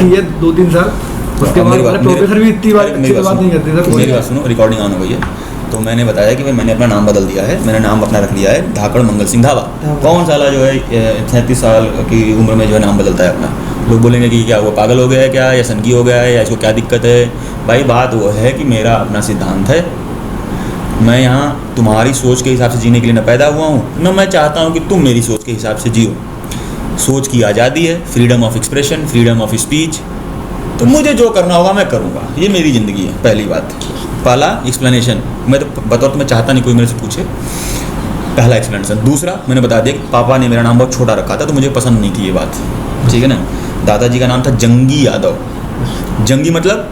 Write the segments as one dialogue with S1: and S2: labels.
S1: ये 2-3 साल उसके बाद प्रोफेसर भी इतनी बात अच्छी बात नहीं करते सर।
S2: मेरी बात सुनो, रिकॉर्डिंग ऑन हो गई है। तो मैंने बताया कि भाई मैंने अपना नाम बदल दिया है, मैंने नाम अपना रख लिया है धाकड़ मंगल सिंह धावा। कौन साला जो है 37 साल की उम्र में जो है नाम बदलता है अपना? लोग बोलेंगे कि क्या वो पागल हो गया है क्या, या सनकी हो गया है, या इसको क्या दिक्कत है? भाई बात वो है कि मेरा अपना सिद्धांत है, मैं यहाँ तुम्हारी सोच के हिसाब से जीने के लिए न पैदा हुआ हूँ, न मैं चाहता हूँ कि तुम मेरी सोच के हिसाब से जियो। सोच की आज़ादी है, freedom of expression, freedom of speech. तो मुझे जो करना होगा मैं करूँगा, ये मेरी ज़िंदगी है। पहली बात, पहला एक्सप्लेनेशन, मैं तो बतौर तो मैं चाहता नहीं कोई मेरे से पूछे, पहला एक्सप्लेनेशन। दूसरा, मैंने बता दिया कि पापा ने मेरा नाम बहुत छोटा रखा था तो मुझे पसंद नहीं थी ये बात, ठीक है ना। दादाजी का नाम था जंगी यादव। जंगी मतलब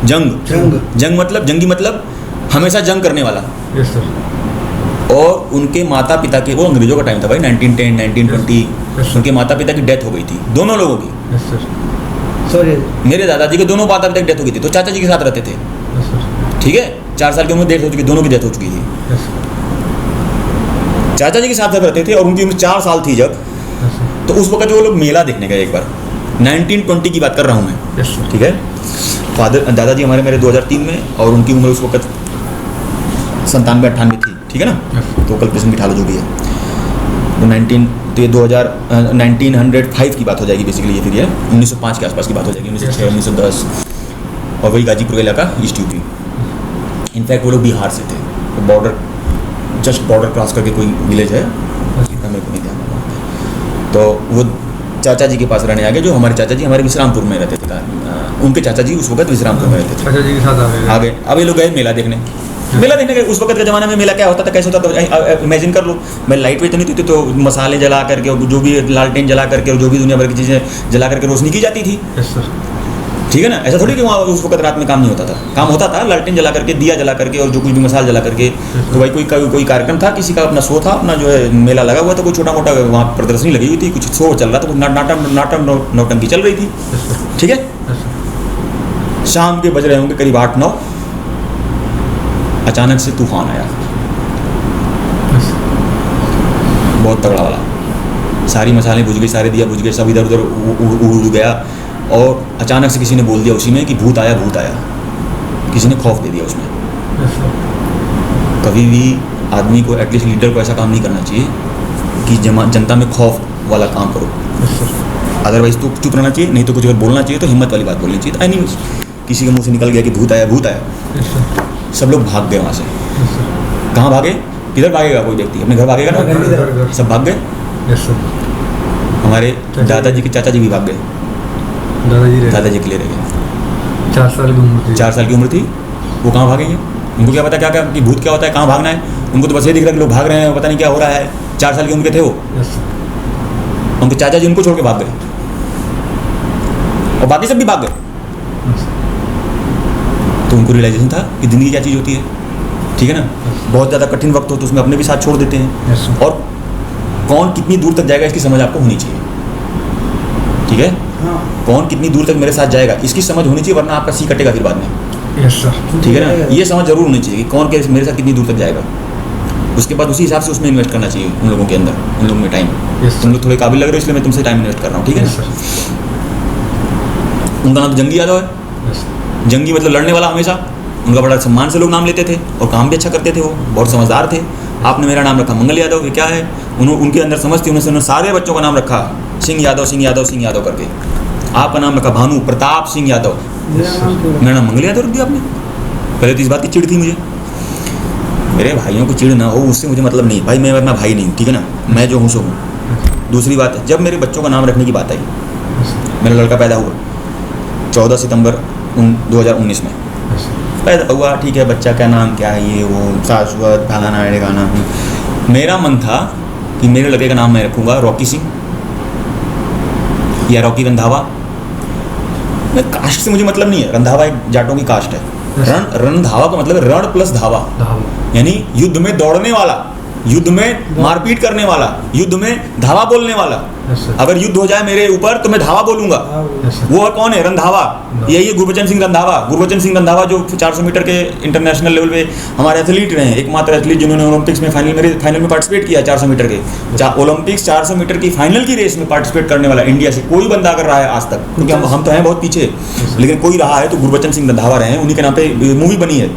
S2: जंग मतलब जंगी मतलब हमेशा जंग करने वाला।
S1: Yes sir.
S2: और उनके माता पिता के, वो अंग्रेजों का टाइम था भाई, 1910 1920, उनके माता पिता की डेथ हो गई थी, दोनों लोगों की।
S1: Yes sir. सॉरी,
S2: मेरे दादाजी के दोनों माता पिता की डेथ हो गई थी, तो चाचा जी के साथ रहते थे,
S1: यस सर।
S2: ठीक है। 4 साल की उम्र में डेथ हो चुकी, दोनों की डेथ हो चुकी थी।
S1: Yes sir.
S2: चाचा जी के साथ रहते थे और उनकी उम्र 4 साल थी जब,
S1: यस सर।
S2: तो उस वक्त वो लोग मेला देखने गए एक बार, 1920 की बात कर रहा हूँ मैं,
S1: यस सर।
S2: ठीक है। दादाजी हमारे मेरे 2003 में, और उनकी उम्र उस वक्त 97-98 थी, ठीक है ना। तो कल्पेशन बिठा लो जो भी है, तो 1905 की बात हो जाएगी बेसिकली ये, फिर ये 1905 के आसपास की बात हो जाएगी, 1906 1910। और वही गाजीपुर इलाका, ईस्ट यूपी। इनफैक्ट वो लोग बिहार से थे, तो बॉर्डर, जस्ट बॉर्डर क्रॉस करके कोई विलेज है, इतना मेरे को नहीं ध्यान। तो वो चाचा जी के पास रहने आ गए, जो हमारे चाचा जी हमारे विश्रामपुर में रहते थे। उनके चाचा जी उस वक्त विश्रामपुर में रहते थे।
S1: चाचा जी के साथ
S2: आ गए। अब ये लोग गए मेला देखने। मेला देखने गए, उस वक्त के ज़माने में मेला क्या होता था, कैसे होता था, इमेजिन कर लो। मैं लाइट वेट तो नहीं थी, तो मसाले जला करके, जो भी लालटेन जला करके, और जो भी दुनिया भर की चीज़ें जला करके रोशनी की जाती थी,
S1: यस सर।
S2: ठीक है ना। ऐसा थोड़ी कि वहाँ उस वक्त रात में काम नहीं होता था, काम होता था, लालटेन जला करके, दिया जला करके, और जो कुछ भी मसाला जला करके। तो भाई कोई कार्यक्रम था, किसी का अपना शो था, अपना जो है मेला लगा हुआ था, कोई छोटा मोटा वहाँ प्रदर्शनी लगी हुई थी, कुछ शो चल रहा था, कुछ नाटक नौटंकी चल रही थी, ठीक है। शाम के बज रहे होंगे करीब 8-9, अचानक से तूफान आया, बहुत तगड़ा वाला। सारी मसाले बुझ गई, सारे दिया बुझ गए, सब इधर उधर उड़ गया। और अचानक से किसी ने बोल दिया उसी में कि भूत आया, भूत आया। किसी ने खौफ दे दिया उसमें। कभी भी आदमी को, एटलीस्ट लीडर को, ऐसा काम नहीं करना चाहिए कि जनता में खौफ वाला काम करो। अदरवाइज तो चुप रहना चाहिए, नहीं तो कुछ अगर बोलना चाहिए तो हिम्मत वाली बात बोलनी चाहिए। तो एनीवेज, किसी के मुंह से निकल गया कि भूत आया, भूत आया। सब लोग भाग गए वहाँ से। कहाँ भागे? किधर भागेगा कोई व्यक्ति? अपने घर भागेगा ना। सब भाग गए। हमारे दादाजी के चाचा जी भी भाग गए, दादाजी के लिए रह गए।
S1: 4 साल की उम्र थी।
S2: 4 साल की उम्र थी, वो कहाँ भागेंगे? उनको क्या पता क्या क्या कि भूत क्या होता है, कहाँ भागना है। उनको तो बस ये दिख रहा है कि लोग भाग रहे हैं, पता नहीं क्या हो रहा है। 4 साल की उम्र के थे वो। उनके चाचा जी उनको छोड़ के भाग गए, और बाकी सब भी भाग गए। तो उनको रियलाइजेशन था कि ज़िंदगी क्या चीज़ होती है, ठीक है ना। बहुत ज़्यादा कठिन वक्त हो तो उसमें अपने भी साथ छोड़ देते हैं, और कौन कितनी दूर तक जाएगा इसकी समझ आपको होनी चाहिए, ठीक है। कौन कितनी दूर तक मेरे साथ जाएगा इसकी समझ होनी चाहिए, वरना आपका सी कटेगा फिर बाद में।
S1: Yes sir.
S2: ठीक है ना, ये समझ जरूर होनी चाहिए कि कौन मेरे साथ कितनी दूर तक जाएगा। उसके बाद उसी हिसाब से उसमें इन्वेस्ट करना चाहिए, उन लोगों के अंदर, उन लोगों में टाइम। तुम लोग थोड़े काबिल लग रहे हो इसलिए मैं तुमसे टाइम इन्वेस्ट कर रहा हूँ, ठीक है ना। उनका नाम तो जंगी यादव है। जंगी मतलब लड़ने वाला हमेशा। उनका बड़ा सम्मान से लोग नाम लेते थे, और काम भी अच्छा करते थे, वो बहुत समझदार थे। आपने मेरा नाम रखा मंगल यादव, ये क्या है? उनके अंदर समझ थी, उन्होंने सारे बच्चों का नाम रखा सिंह यादव, सिंह यादव, सिंह यादव करके। आपका नाम रखा भानु प्रताप सिंह यादव, मेरा नाम मंगल यादव रख दिया आपने। पहले तो इस बात की चिढ़ थी मुझे, मेरे भाइयों को चिढ़ ना हो उससे मुझे मतलब नहीं। भाई मैं अपना भाई नहीं हूँ, ठीक है ना, मैं जो हूँ सो हूँ। दूसरी बात है, जब मेरे बच्चों का नाम रखने की बात आई, मेरा लड़का पैदा हुआ 14 सितंबर 2019 में पैदा हुआ, ठीक है। बच्चा का नाम क्या है, ये वो शाश्वत फलाना गाना। मेरा मन था कि मेरे लड़के का नाम मैं रखूँगा रॉकी सिंह या रॉकी रंधावा। मैं कास्ट से मुझे मतलब नहीं है, रंधावा एक जाटों की कास्ट है। रणधावा का मतलब रण प्लस धावा, यानी युद्ध में दौड़ने वाला। युद्ध में मारपीट करने वाला, युद्ध में धावा बोलने वाला। अगर युद्ध हो जाए मेरे ऊपर तो मैं धावा बोलूंगा। वो है कौन है? रंधावा। यही है गुरबचन सिंह रंधावा। गुरबचन सिंह रंधावा जो 400 मीटर के इंटरनेशनल लेवल पे हमारे एथलीट रहे हैं, एकमात्र एथलीट जिन्होंने ओलंपिक्स में फाइनल में पार्टिसिपेट किया 400 मीटर के। ओलंपिक्स 400 मीटर की फाइनल की रेस में पार्टिसिपेट करने वाला इंडिया से कोई बंदा अगर रहा है आज तक, क्योंकि हम तो हैं बहुत पीछे, लेकिन कोई रहा है तो गुरबचन सिंह रंधावा रहे हैं। उन्हीं के नाम पे मूवी बनी है।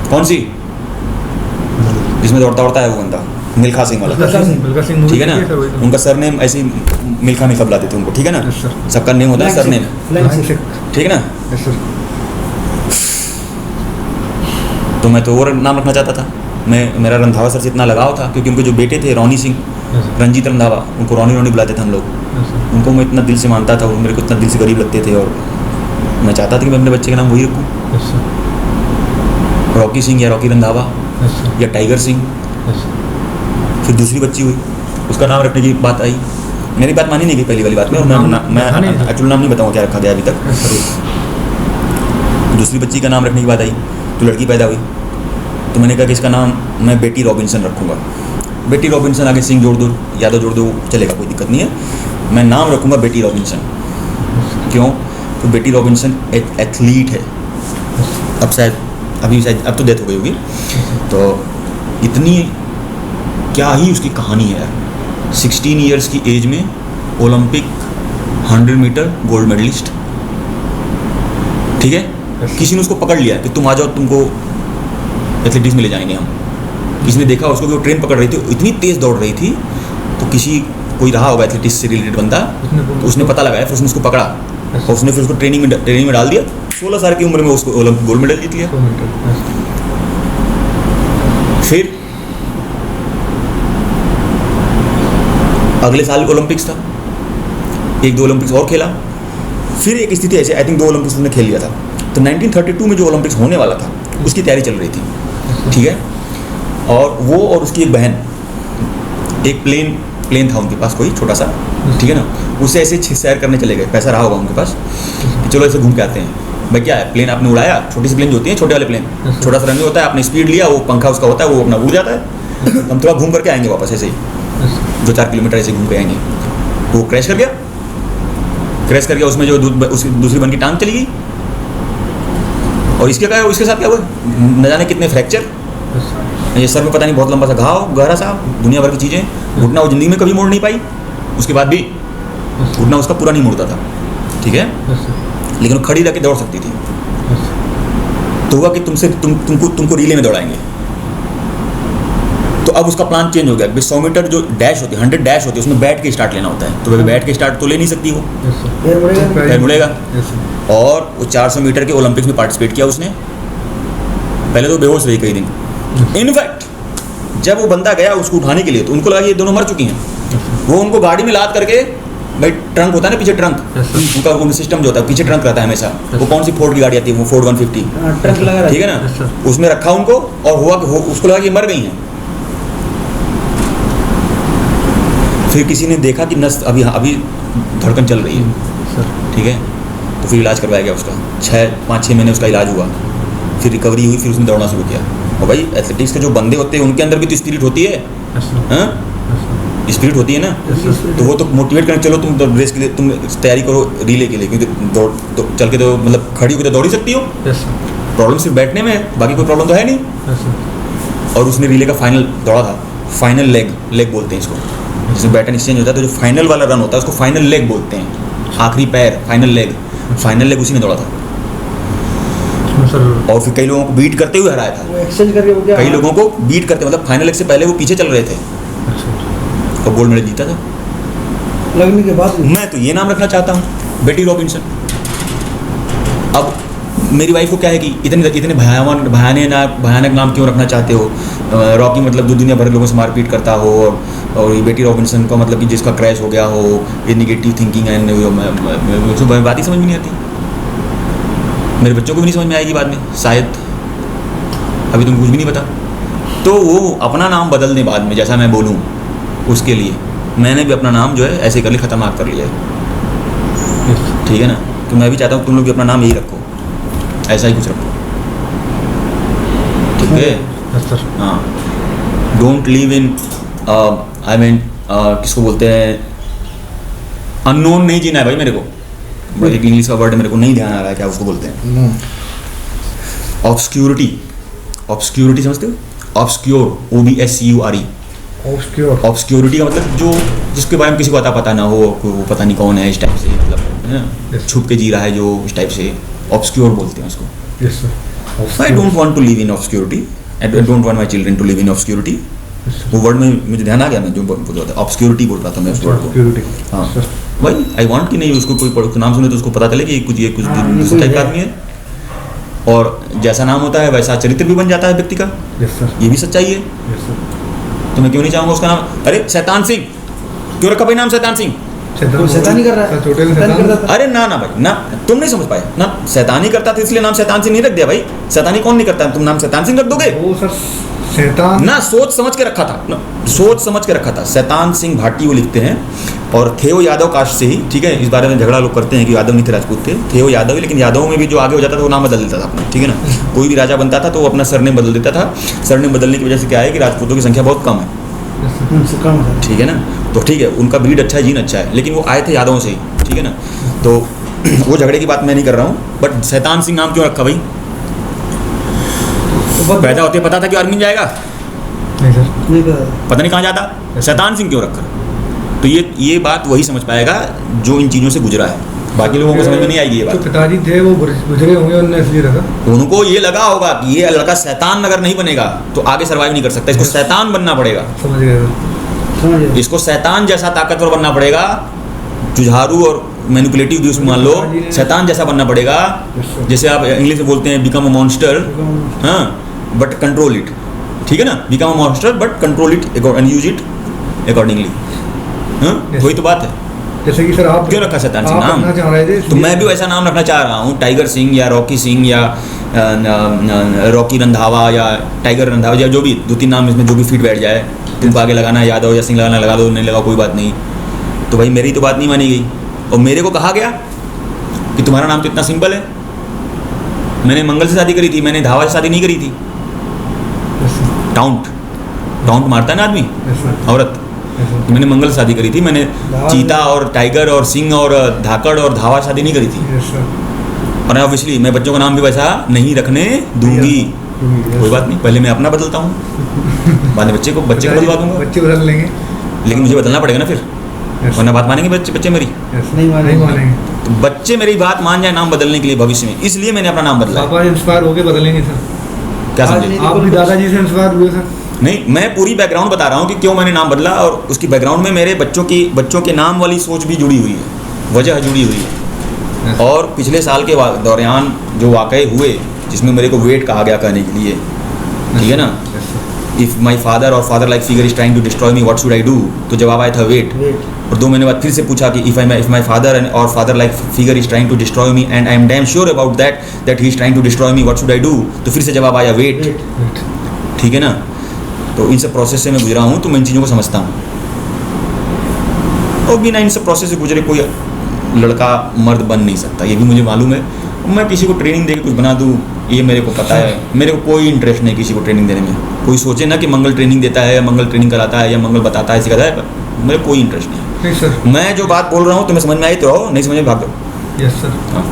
S2: कौन सी? जिसमें दौड़ता है वो बंदा, मिल्खा सिंह वाला। ठीक है ना? उनका सरनेम ऐसे ही मिल्खा बुलाते थे उनको। ठीक है ना? सबका नेम होता है सरनेम। ठीक है ना? तो मैं तो और नाम रखना चाहता था। मेरा रंधावा सर से इतना लगाव था क्योंकि उनके जो बेटे थे रोनी सिंह, रंजीत रंधावा, उनको रोनी बुलाते थे हम लोग। उनको मैं इतना दिल से मानता था, वो मेरे को इतना दिल से गरीब लगते थे और मैं चाहता था कि मैं अपने बच्चे का नाम वही रखूँ। रॉकी सिंह या रॉकी रंधावा या टाइगर सिंह। फिर दूसरी बच्ची हुई, उसका नाम रखने की बात आई। मेरी बात मानी नहीं गई पहली वाली बात में, और मैं एक्चुअल नाम नहीं बताऊँ क्या रखा गया अभी तक। दूसरी बच्ची का नाम रखने की बात आई तो लड़की पैदा हुई, तो मैंने कहा कि इसका नाम मैं बेटी रॉबिन्सन रखूँगा। बेटी रॉबिन्सन, आगे सिंह जोड़ दो, यादव जोड़ दो, चलेगा, कोई दिक्कत नहीं है। मैं नाम रखूँगा बेटी रॉबिन्सन। क्यों? तो बेटी रॉबिन्सन एक एथलीट है। अब तो डेथ हो गई होगी। तो इतनी क्या ही उसकी कहानी है यार। 16 ईयर्स की एज में ओलंपिक 100 मीटर गोल्ड मेडलिस्ट। ठीक है? किसी ने उसको पकड़ लिया कि तुम आ जाओ, तुमको एथलेटिक्स में ले जाएंगे हम। किसी ने देखा उसको कि वो ट्रेन पकड़ रही थी, इतनी तेज़ दौड़ रही थी, तो कोई रहा होगा एथलेटिक्स से रिलेटेड बंदा, तो उसने पता लगाया, फिर उसने उसको पकड़ा और उसने फिर उसको ट्रेनिंग में डाल दिया। 16 साल की उम्र में उसको ओलंपिक गोल्ड मेडल जीत लिया। फिर अगले साल ओलंपिक्स था, 1-2 ओलंपिक्स और खेला। फिर एक स्थिति ऐसे, आई थिंक 2 ओलंपिक्स उसने खेल लिया था। तो 1932 में जो ओलंपिक्स होने वाला था उसकी तैयारी चल रही थी। ठीक है? और वो और उसकी एक बहन, एक प्लेन था उनके पास, कोई छोटा सा। ठीक है ना? उससे ऐसे सैर करने चले गए, पैसा रहा होगा उनके पास कि चलो ऐसे घूम के आते हैं। भाई क्या है, प्लेन आपने उड़ाया, छोटी सी प्लेन जो होती है, छोटे वाले प्लेन, छोटा सा रनवे होता है, आपने स्पीड लिया, वो पंखा उसका होता है, वो अपना उड़ जाता है, हम थोड़ा घूम करके आएंगे वापस, ऐसे ही 2-4 किलोमीटर ऐसे घूम के आएंगे। वो क्रैश कर गया, उसमें जो उसकी दूसरी बन की टांग चली गई। और इसके साथ क्या हुआ न जाने कितने फ्रैक्चर, ये सर में पता नहीं बहुत लंबा सा घाव, गहरा सा, दुनिया भर की चीज़ें। घुटना वो ज़िंदगी में कभी मोड़ नहीं पाई, उसके बाद भी घुटना उसका पूरा नहीं मुड़ता था। ठीक है? लेकिन वो खड़ी रह के दौड़ सकती थी। तो हुआ कि तुमको रिले में दौड़ाएंगे। तो अब उसका प्लान चेंज हो गया। 100 मीटर जो डैश होती है, 100 डैश होती है, उसमें बैठ के स्टार्ट लेना होता है। तो बैठ के स्टार्ट तो ले नहीं सकती वो, पैर मुड़ेगा। और वो 400 मीटर के ओलंपिक्स में पार्टिसिपेट किया उसने। पहले तो बेहोश रही कई दिन। इनफैक्ट जब वो बंदा गया उसको उठाने के लिए, तो उनको लगा कि ये दोनों मर चुकी हैं। वो उनको गाड़ी में लाद करके, भाई ट्रंक होता है ना पीछे, ट्रंक उनका सिस्टम जो होता है पीछे ट्रंक रहता है हमेशा। वो कौन सी फोर्ड की गाड़ी आती है, वो फोर्ड 150 ट्रंक लगा, ठीक है ना? उसमें रखा उनको, और हुआ कि उसको लगा कि मर गई हैं। फिर किसी ने देखा कि नस अभी धड़कन चल रही है। ठीक है? तो फिर इलाज करवाया गया उसका। 5-6 महीने उसका इलाज हुआ, फिर रिकवरी हुई, फिर उसने दौड़ना शुरू किया। और भाई एथलेटिक्स के जो बंदे होते हैं उनके अंदर भी तो स्पिरिट होती है, स्पिरिट होती है ना। तो वो तो मोटिवेट करने, चलो तुम रेस के लिए तुम तैयारी करो, रिले के लिए, क्योंकि दौड़ चल के तो मतलब खड़ी होकर दौड़ ही सकती हो। प्रॉब्लम सिर्फ बैठने में है, बाकी कोई प्रॉब्लम तो है नहीं। और उसने रिले का फाइनल दौड़ा था। फाइनल लेग बोलते हैं इसको, जिसमें बैटन एक्सचेंज होता है, तो जो फाइनल वाला रन होता है उसको फाइनल लेग बोलते हैं। आखिरी पैर, फाइनल लेग उसी ने दौड़ा था। और फिर कई लोगों को बीट करते हुए हराया था। कई लोगों को बीट करते, मतलब फाइनल लेग से पहले वो पीछे चल रहे थे और गोल्ड मेडल जीता था।
S1: लगने के बाद
S2: मैं तो ये नाम रखना चाहता हूँ, बेटी रॉबिन्सन। अब मेरी वाइफ को क्या है कि इतने भयानक नाम क्यों रखना चाहते हो? रॉकी मतलब दुनिया भर के लोगों से मारपीट करता हो, और ये बेटी रॉबिन्सन का मतलब कि जिसका क्रैश हो गया हो, ये निगेटिव थिंकिंग है। मुझे बात ही समझ में नहीं आती। मेरे बच्चों को भी नहीं समझ में आएगी बाद में शायद, अभी तुमको कुछ भी नहीं पता। तो वो अपना नाम बदल दें बाद में, जैसा मैं बोलूँ उसके लिए मैंने भी अपना नाम जो है ऐसे कर लिया, खतरनाक कर लिया है। ठीक है ना? तो मैं भी चाहता हूँ तुम लोग भी अपना नाम यही रखो, ऐसा ही कुछ रखो। ठीक है? हाँ। Don't live in I mean किसको बोलते हैं, अननोन नहीं जीना है भाई मेरे को। एक इंग्लिश का वर्ड मेरे को नहीं ध्यान आ रहा है क्या उसको बोलते हैं, ऑब्सक्यूरिटी। ऑब्सक्यूरिटी समझते हो? Obscure, OBSCURE। ऑब्सक्योरिटी का मतलब जो जिसके बारे में किसी को पता ना हो, वो पता नहीं कौन है, इस टाइप से, मतलब छुप के जी रहा है जो, इस टाइप से ऑब्सक्योर बोलते हैं उसको। I don't want to live in obscurity, I don't want my children to live in obscurity. वो वर्ड में मुझे ध्यान आ गया, मैं जो बोल रहा था ऑब्सक्योरिटी बोल रहा था मैं उस वर्ड को। हाँ भाई, आई वांट कि नहीं उसको कोई नाम सुने तो उसको पता चले कि कुछ दूसरे टाइप का आदमी है, और जैसा नाम होता है वैसा चरित्र भी बन जाता है व्यक्ति का। ये भी सच्चाई है। तो मैं क्यों नहीं चाहूंगा उसका नाम, अरे शैतान सिंह क्यों रखा भाई नाम शैतान सिंह?
S1: शैतानी कर रहा है।
S2: अरे ना ना भाई ना, तुम नहीं समझ पाए ना, शैतानी करता था इसलिए नाम शैतान सिंह नहीं रख दिया भाई। शैतानी कौन नहीं करता, तुम नाम शैतान सिंह रख दोगे?
S1: वो सर शैतान
S2: ना, सोच समझ के रखा था ना, सोच समझ के रखा था। शैतान सिंह भाटी वो लिखते हैं, और थे वो यादव कास्ट से ही, ठीक है। इस बारे में झगड़ा लोग करते हैं कि यादव नहीं थे राजपूत थे वो यादव ही, लेकिन यादवों में भी जो आगे हो जाता था वो नाम बदल देता था अपना, ठीक है ना। कोई भी राजा बनता था तो वो अपना सरनेम बदल देता था। सरनेम बदलने की वजह से क्या है कि राजपूतों की संख्या बहुत कम है, ठीक है ना। तो ठीक है, उनका ब्रीड अच्छा है, जीन अच्छा है, लेकिन वो आए थे यादवों से ही, ठीक है ना। तो वो झगड़े की बात मैं नहीं कर रहा हूँ, बट शैतान सिंह नाम क्यों रखा भाई? पैदा होते पता था कि आर्मी जाएगा?
S1: नहीं सर, नहीं
S2: पता नहीं कहाँ जाता, शैतान सिंह क्यों रखा? तो ये बात वही समझ पाएगा जो इन चीज़ों से गुजरा है, बाकी लोगों को समझ में नहीं आएगी ये बात।
S1: तो पिताजी थे वो गुजरे होंगे, उन्होंने इसलिए रखा।
S2: उनको ये लगा होगा कि ये लड़का शैतान अगर नहीं बनेगा तो आगे सर्वाइव नहीं कर सकता, इसको शैतान बनना पड़ेगा।
S1: समझ गए।
S2: इसको शैतान जैसा ताकतवर बनना पड़ेगा, जुझारू और मैनिपुलेटिव भी उसमें मान लो, शैतान जैसा बनना पड़ेगा। जैसे आप इंग्लिश में बोलते हैं बिकम अ मॉन्स्टर, हाँ, बट कंट्रोल इट, ठीक है ना। Become a monster but control it and use it accordingly. हाँ, वही तो बात है।
S1: जैसे कि सर आप
S2: क्यों रखा शैतान सिंह नाम?
S1: चाह रहे थे
S2: तो मैं भी वैसा नाम रखना चाह रहा हूँ, टाइगर सिंह या रॉकी सिंह या रॉकी रंधावा या टाइगर रंधावा या जो भी 2-3 नाम इसमें जो भी फिट बैठ जाए। तुमको आगे लगाना है यादव या सिंह लगाना लगा दो, नहीं लगा कोई बात नहीं। तो भाई मेरी तो बात नहीं मानी गई, और मेरे को कहा गया कि तुम्हारा नाम तो इतना सिंपल है। मैंने मंगल से शादी करी थी, मैंने धावा से शादी नहीं करी थी। टाउंट मारता है ना आदमी, औरत। मैंने मंगल से शादी करी थी, मैंने चीता और टाइगर और सिंह और धाकड़ और धावा शादी नहीं करी थी। और ऑब्वियसली मैं बच्चों का नाम भी वैसा नहीं रखने दूंगी। कोई बात नहीं, पहले मैं अपना बदलता हूँ, बाद में बच्चे को बदलवा दूंगा।
S1: बच्चे बदल लेंगे,
S2: लेकिन मुझे बदलना पड़ेगा ना फिर, वरना बात मानेंगे बच्चे मेरी?
S1: नहीं मानेंगे।
S2: तो बच्चे मेरी बात मान जाए नाम बदलने के लिए भविष्य में, इसलिए मैंने अपना नाम बदला।
S1: पापा इंस्पायर होके बदलेंगे सर।
S2: क्या समझे?
S1: आप भी दादाजी से इंस्पायर हुए सर?
S2: नहीं, मैं पूरी बैकग्राउंड बता रहा हूँ कि क्यों मैंने नाम बदला, और उसकी बैकग्राउंड में मेरे बच्चों के नाम वाली सोच भी जुड़ी हुई है, वजह जुड़ी हुई है। और पिछले साल के दौरान जो वाक़ये हुए जिसमें मेरे को वेट कहा गया कहने के लिए, ठीक है ना। इफ़ माई फादर और father like figure is trying to destroy me what should I do, तो जवाब आया था वेट। और 2 महीने बाद फिर से पूछा कि इफ़ माई फादर और father like figure is trying to destroy me and I am damn sure about that he is trying to destroy me what should I do, तो फिर से जवाब आया वेट, ठीक है ना। तो इन सब प्रोसेस से मैं गुजरा हूँ, तो मैं इन चीज़ों को समझता हूँ। और बिना इन सब प्रोसेस से गुजरे कोई लड़का मर्द बन नहीं सकता, ये भी मुझे मालूम है। मैं किसी को ट्रेनिंग दे के कुछ बना दूँ, ये मेरे को पता है। मेरे को कोई इंटरेस्ट नहीं किसी को ट्रेनिंग देने में। कोई सोचे ना कि मंगल ट्रेनिंग देता है या मंगल ट्रेनिंग कराता है या मंगल बताता है, सिखाता है, मेरे कोई इंटरेस्ट नहीं
S1: सर।
S2: मैं जो बात बोल रहा हूँ तुम्हें समझ में आई तो रहो, नहीं समझ में भाग दो।
S1: Yes sir. हाँ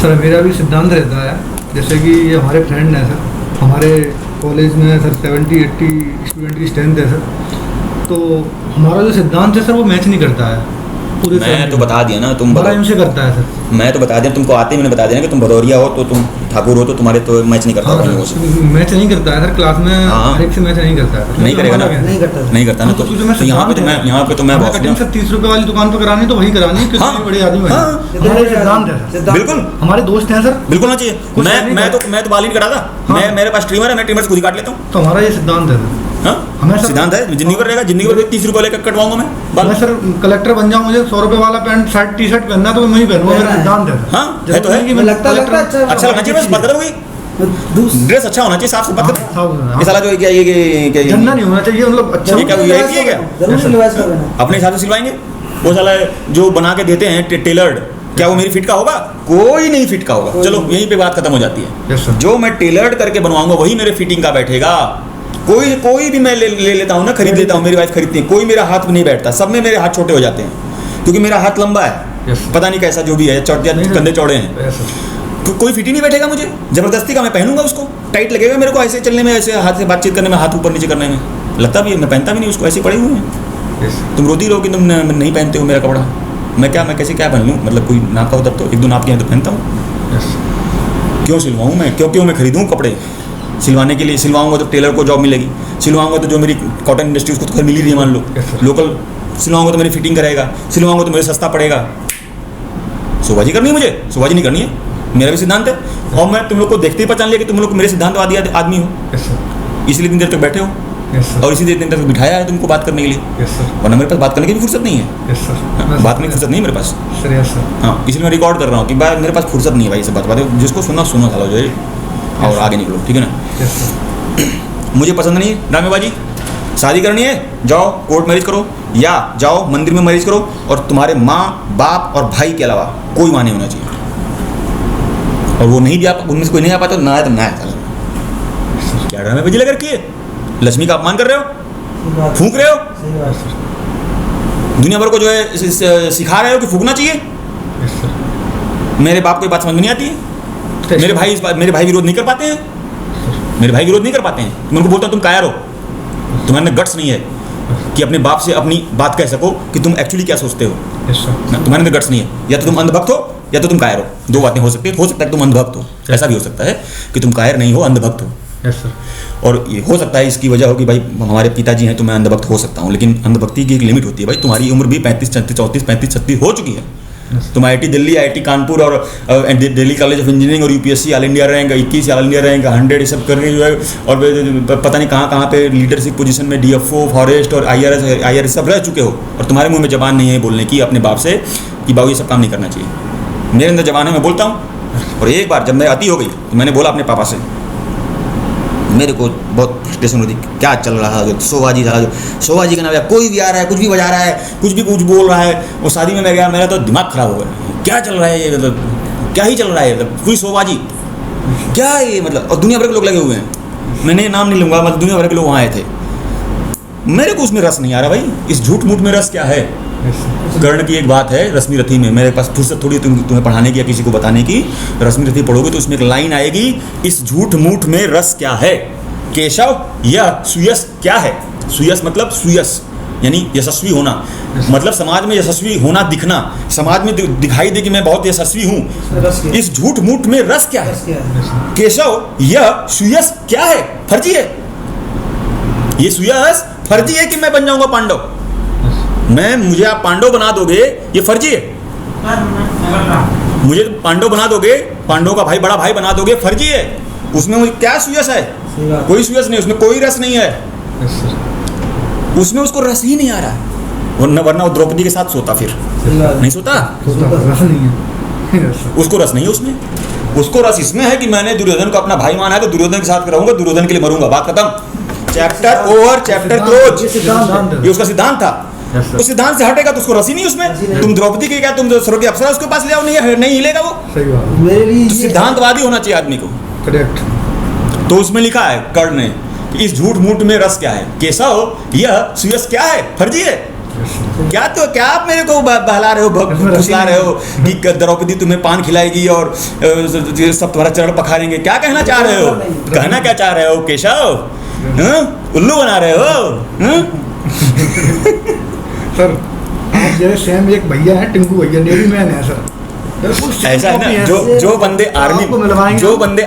S1: सर, मेरा भी सिद्धांत रहता है, जैसे कि ये हमारे फ्रेंड हैं सर, हमारे कॉलेज में सर 70-80 स्टूडेंट की स्ट्रेंथ है सर। तो हमारा जो सिद्धांत है सर वो मैच नहीं करता है पूरे।
S2: मैं तो बता दिया ना, तुम
S1: बड़ा इनसे करता है सर। मैं
S2: तो बता दिया, तुमको आते ही मैंने बता दिया कि तुम भदौरिया हो तो तुम ठाकुर हो तो तुम्हारे तो मैच नहीं करता।
S1: हाँ, मैच नहीं करता है सर क्लास में।
S2: हाँ,
S1: हर एक से मैच नहीं करता है।
S2: नहीं करेगा ना, नहीं करता ना। तो यहाँ पे तो मैं
S1: कटिंग सर 30 रुपए वाली दुकान पर करानी तो वही करानी है, क्योंकि बड़े आदमी है।
S2: बिल्कुल
S1: हमारे दोस्त हैं सर,
S2: बिल्कुल ना चाहिए। मैं तो बाल ही कटा था। मेरे पास ट्रिमर है, मैं ट्रिमर से खुद ही काट लेता हूँ।
S1: तो हमारा ये सिद्धांत है।
S2: हाँ, सिद्धांत है। जिंदगी पर रहेगा, जिंदगी पर 30 रुपए लेकर कटवाऊंगा मैं
S1: सर। कलेक्टर बन जाऊँ, मुझे 100 रुपए वाला पैंट शर्ट टी शर्ट पहनना तो मैं वही पहनूंगा, मेरा सिद्धांत है।
S2: हाँ, है तो है।
S1: लगता
S2: अच्छा लगना चाहिए, बस बात करोगे। ड्रेस अच्छा होना चाहिए, साफ सुथरा।
S1: हाँ,
S2: ये साला जो क्या ये
S1: गंदा नहीं होना चाहिए, मतलब अच्छा।
S2: ये क्या अपने हिसाब से सिलवाएंगे? वो साला जो बना के देते हैं टेलर्ड, क्या वो मेरी फिट का होगा? कोई नहीं फिट का होगा। चलो यहीं पे बात खत्म हो जाती है। जो मैं टेलर्ड करके बनवाऊंगा वही मेरे फिटिंग का बैठेगा। कोई भी मैं ले लेता हूँ ना, खरीद लेता हूँ, मेरी वाइफ खरीदती है, कोई मेरा हाथ नहीं बैठता, सब में मेरे हाथ छोटे हो जाते हैं क्योंकि मेरा हाथ लंबा है, पता नहीं कैसा जो भी है, कंधे चौड़े हैं, तो कोई फिट ही नहीं बैठेगा मुझे, जबरदस्ती का मैं पहनूंगा उसको, टाइट लगेगा मेरे को ऐसे चलने में, ऐसे हाथ से बातचीत करने में, हाथ ऊपर नीचे करने में, लगता भी है, मैं पहनता भी नहीं उसको, ऐसे पड़े हुए हैं। तुम रोती रहो कि तुम नहीं पहनते हो मेरा कपड़ा, मैं कैसे क्या पहन लूँ, मतलब कोई नाप का हो तब तो, एक दो नाप के हैं तो पहनता हूँ। क्यों सिलवाऊँ मैं, क्यों मैं खरीदूँ कपड़े सिलवाने के लिए? सिलवाऊंगा तो टेलर को जॉब मिलेगी, सिलवाऊंगा तो जो मेरी कॉटन इंडस्ट्री उसको तो मिल ही रही है, मान लो लोकल सिलवाऊंगा तो मेरी फिटिंग करेगा, सिलवाऊंगा तो मुझे सस्ता पड़ेगा। शोबाजी करनी है मुझे? शोबाजी नहीं करनी है, मेरा भी सिद्धांत है, और मैं तुम लोग को देखते ही पहचान लिया कि तुम लोग मेरे सिद्धांतवादी आदमी हो, इसलिए इतनी देर तक बैठे हो, और इसी देर तक बिठाया है तुमको बात करने के लिए, वरना मेरे पास बात करने की भी फुर्सत नहीं है, बात करने की फुर्सत नहीं है मेरे पास। हाँ, इसलिए मैं रिकॉर्ड कर रहा हूँ कि भाई मेरे पास फुर्सत नहीं है भाई, सब बात जिसको सुनो सालो जो और आगे निकलो, ठीक है ना। मुझे पसंद नहीं है ड्रामेबाजी। शादी करनी है जाओ कोर्ट मैरिज करो, या जाओ मंदिर में मैरिज करो, और तुम्हारे माँ बाप और भाई के अलावा कोई माँ नहीं होना चाहिए, और वो नहीं भी आप उनमें से कोई नहीं आ पाता तो ना है तो ना है। क्या ड्रामेबाजी लगा रखी है? लक्ष्मी का अपमान कर रहे हो, फूंक रहे हो, दुनिया भर को जो है सिखा रहे हो कि फूंकना चाहिए। मेरे बाप को ये बात समझ में नहीं आती है, मेरे भाई विरोध नहीं कर पाते हैं, मैं उनको बोलता हूँ तुम कायर हो, तुम्हारे अंदर गट्स नहीं है कि अपने बाप से अपनी बात कह सको कि तुम एक्चुअली क्या सोचते हो, तुम्हारे अंदर गट्स नहीं है, या तो तुम अंधभक्त हो या तो तुम कायर हो, दो बातें हो सकती है। हो सकता है कि तुम अंधभक्त हो, ऐसा भी हो सकता है कि तुम कायर नहीं हो, अंधभक्त हो, और ये हो सकता है इसकी वजह हो कि भाई हमारे पिताजी हैं तो मैं अंधभक्त हो सकता हूँ, लेकिन अंधभक्ति की एक लिमिट होती है भाई। तुम्हारी उम्र भी 35, 34, 35, 36 हो चुकी है, तुम IIT दिल्ली, IIT कानपुर और दिल्ली कॉलेज ऑफ इंजीनियरिंग और UPSC all India rank, 21 all India rank, 100 ये सब करके जो है, और पता नहीं कहाँ पे लीडरशिप पोजीशन में DFO, फॉरेस्ट और IRS सब रह चुके हो, और तुम्हारे मुंह में जबान नहीं है बोलने की अपने बाप से कि बाबू ये सब काम नहीं करना चाहिए। मेरे अंदर जबान है, मैं बोलता हूँ। और एक बार जब मैं अति हो गई तो मैंने बोला अपने पापा से, मेरे को बहुत फ्रस्ट्रेशन होती, क्या चल रहा है, शोबाजी रहा, जो शोबाजी का नाम, कोई भी आ रहा है, कुछ भी बजा रहा है, कुछ बोल रहा है। वो शादी में मैं गया, मेरा तो दिमाग खराब हो गया, क्या चल रहा है ये, मतलब क्या ही चल रहा है, मतलब पूरी शोबाजी क्या है ये, मतलब। और दुनिया भर के लोग लगे हुए हैं, मैंने नाम नहीं लूँगा, मतलब दुनिया भर के लोग वहाँ आए थे। मेरे को उसमें रस नहीं आ रहा भाई, इस झूठ मूठ में रस क्या है। कर्ण की एक बात है रश्मि रथी में, मेरे पास फुर्सत थोड़ी तुम्हें पढ़ाने की या किसी को बताने की। रश्मि रथी पढ़ोगे तो उसमें एक लाइन आएगी, इस झूठ मूठ में रस क्या है, केशव यह सुयस क्या है। सुयस मतलब सुयस यानी यशस्वी होना, मतलब समाज में यशस्वी होना, दिखना, समाज में दिखाई दे कि मैं बहुत यशस्वी हूँ। इस झूठ मूठ में रस क्या है, केशव यह सुयस क्या है, फर्जी है। ये सुयस फर्जी है कि मैं बन जाऊंगा पांडव, मुझे आप पांडव बना दोगे ये फर्जी है। मुझे पांडव बना दोगे, पांडव का भाई बड़ा भाई बना दोगे, फर्जी है। उसमें मुझे क्या सुयस है, कोई सुयस नहीं, उसमें कोई रस नहीं है, उसमें उसको रस ही नहीं आ रहा। वरना वो द्रौपदी के साथ सोता, फिर नहीं सोता,
S1: रस नहीं है,
S2: उसको रस नहीं है उसमें। उसको रस इसमें है कि मैंने दुर्योधन को अपना भाई माना है तो दुर्योधन के साथ रहूंगा, दुर्योधन के लिए मरूंगा, बात खत्म, चैप्टर ओवर, चैप्टर क्लोज। ये उसका सिद्धांत था। उस सिद्धांत से हटेगा तो उसको रस ही नहीं उसमें। तुम द्रौपदी के क्या, तुम स्वर्ग के अप्सरा उसके पास ले आओ, नहीं हिलेगा वो।
S1: सही बात है।
S2: तो सिद्धांतवादी होना चाहिए आदमी को।
S1: करेक्ट।
S2: तो उसमें लिखा है कर्ण ने कि इस झूठ मूठ में रस क्या है, केशव यह सुयस क्या है, फर्जी है। क्या तो क्या आप मेरे को बहला रहे हो, फुसला रहे हो कि द्रौपदी तुम्हें पान खिलाएगी और सब तुम्हारा चरण पखारेंगे, क्या कहना चाह रहे हो, कहना क्या चाह रहे हो केशव, उल्लू बना रहे हो।
S1: सर आप जैसे सेम एक भैया है, टिंकू भैया, नेवी मैन है सर।
S2: ऐसा है ना, जो बंदे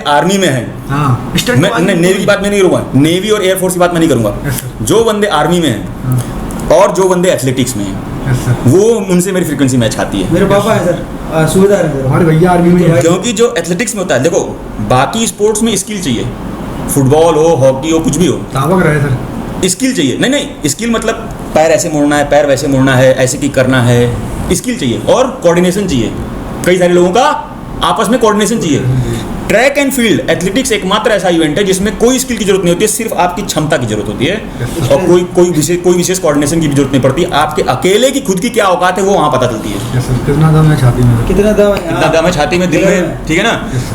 S2: आर्मी में हैं,
S1: हाँ,
S2: मैं नेवी की बात मैं नहीं करूँगा, नेवी और एयरफोर्स की बात मैं नहीं करूँगा, जो बंदे आर्मी में हैं और जो बंदे एथलेटिक्स में हैं, वो उनसे मेरी फ्रीक्वेंसी मैच खाती है।
S3: मेरे पापा है सर, सुबेदार है
S1: हमारे भैया आर्मी में है।
S2: क्योंकि जो एथलेटिक्स में होता है, देखो बाकी स्पोर्ट्स में स्किल चाहिए, फुटबॉल हो, हॉकी हो, कुछ भी हो,
S1: तावक रहे सर,
S2: स्किल चाहिए। नहीं, स्किल मतलब पैर ऐसे मोड़ना है, पैर वैसे मोड़ना है, ऐसे की करना है, स्किल चाहिए और कोऑर्डिनेशन चाहिए। कई सारे लोगों का आपस में कोऑर्डिनेशन चाहिए। ट्रैक एंड फील्ड एथलेटिक्स एकमात्र ऐसा इवेंट है जिसमें कोई स्किल की जरूरत नहीं होती है, सिर्फ आपकी क्षमता की जरूरत होती है, और कोई विशेष कोऑर्डिनेशन की भी जरूरत नहीं पड़ती। आपके अकेले की खुद की क्या औकात है वो वहाँ पता चलती है।
S1: कितना दम है छाती में,
S3: कितना दम है
S2: छाती में, दिल में, ठीक है ना।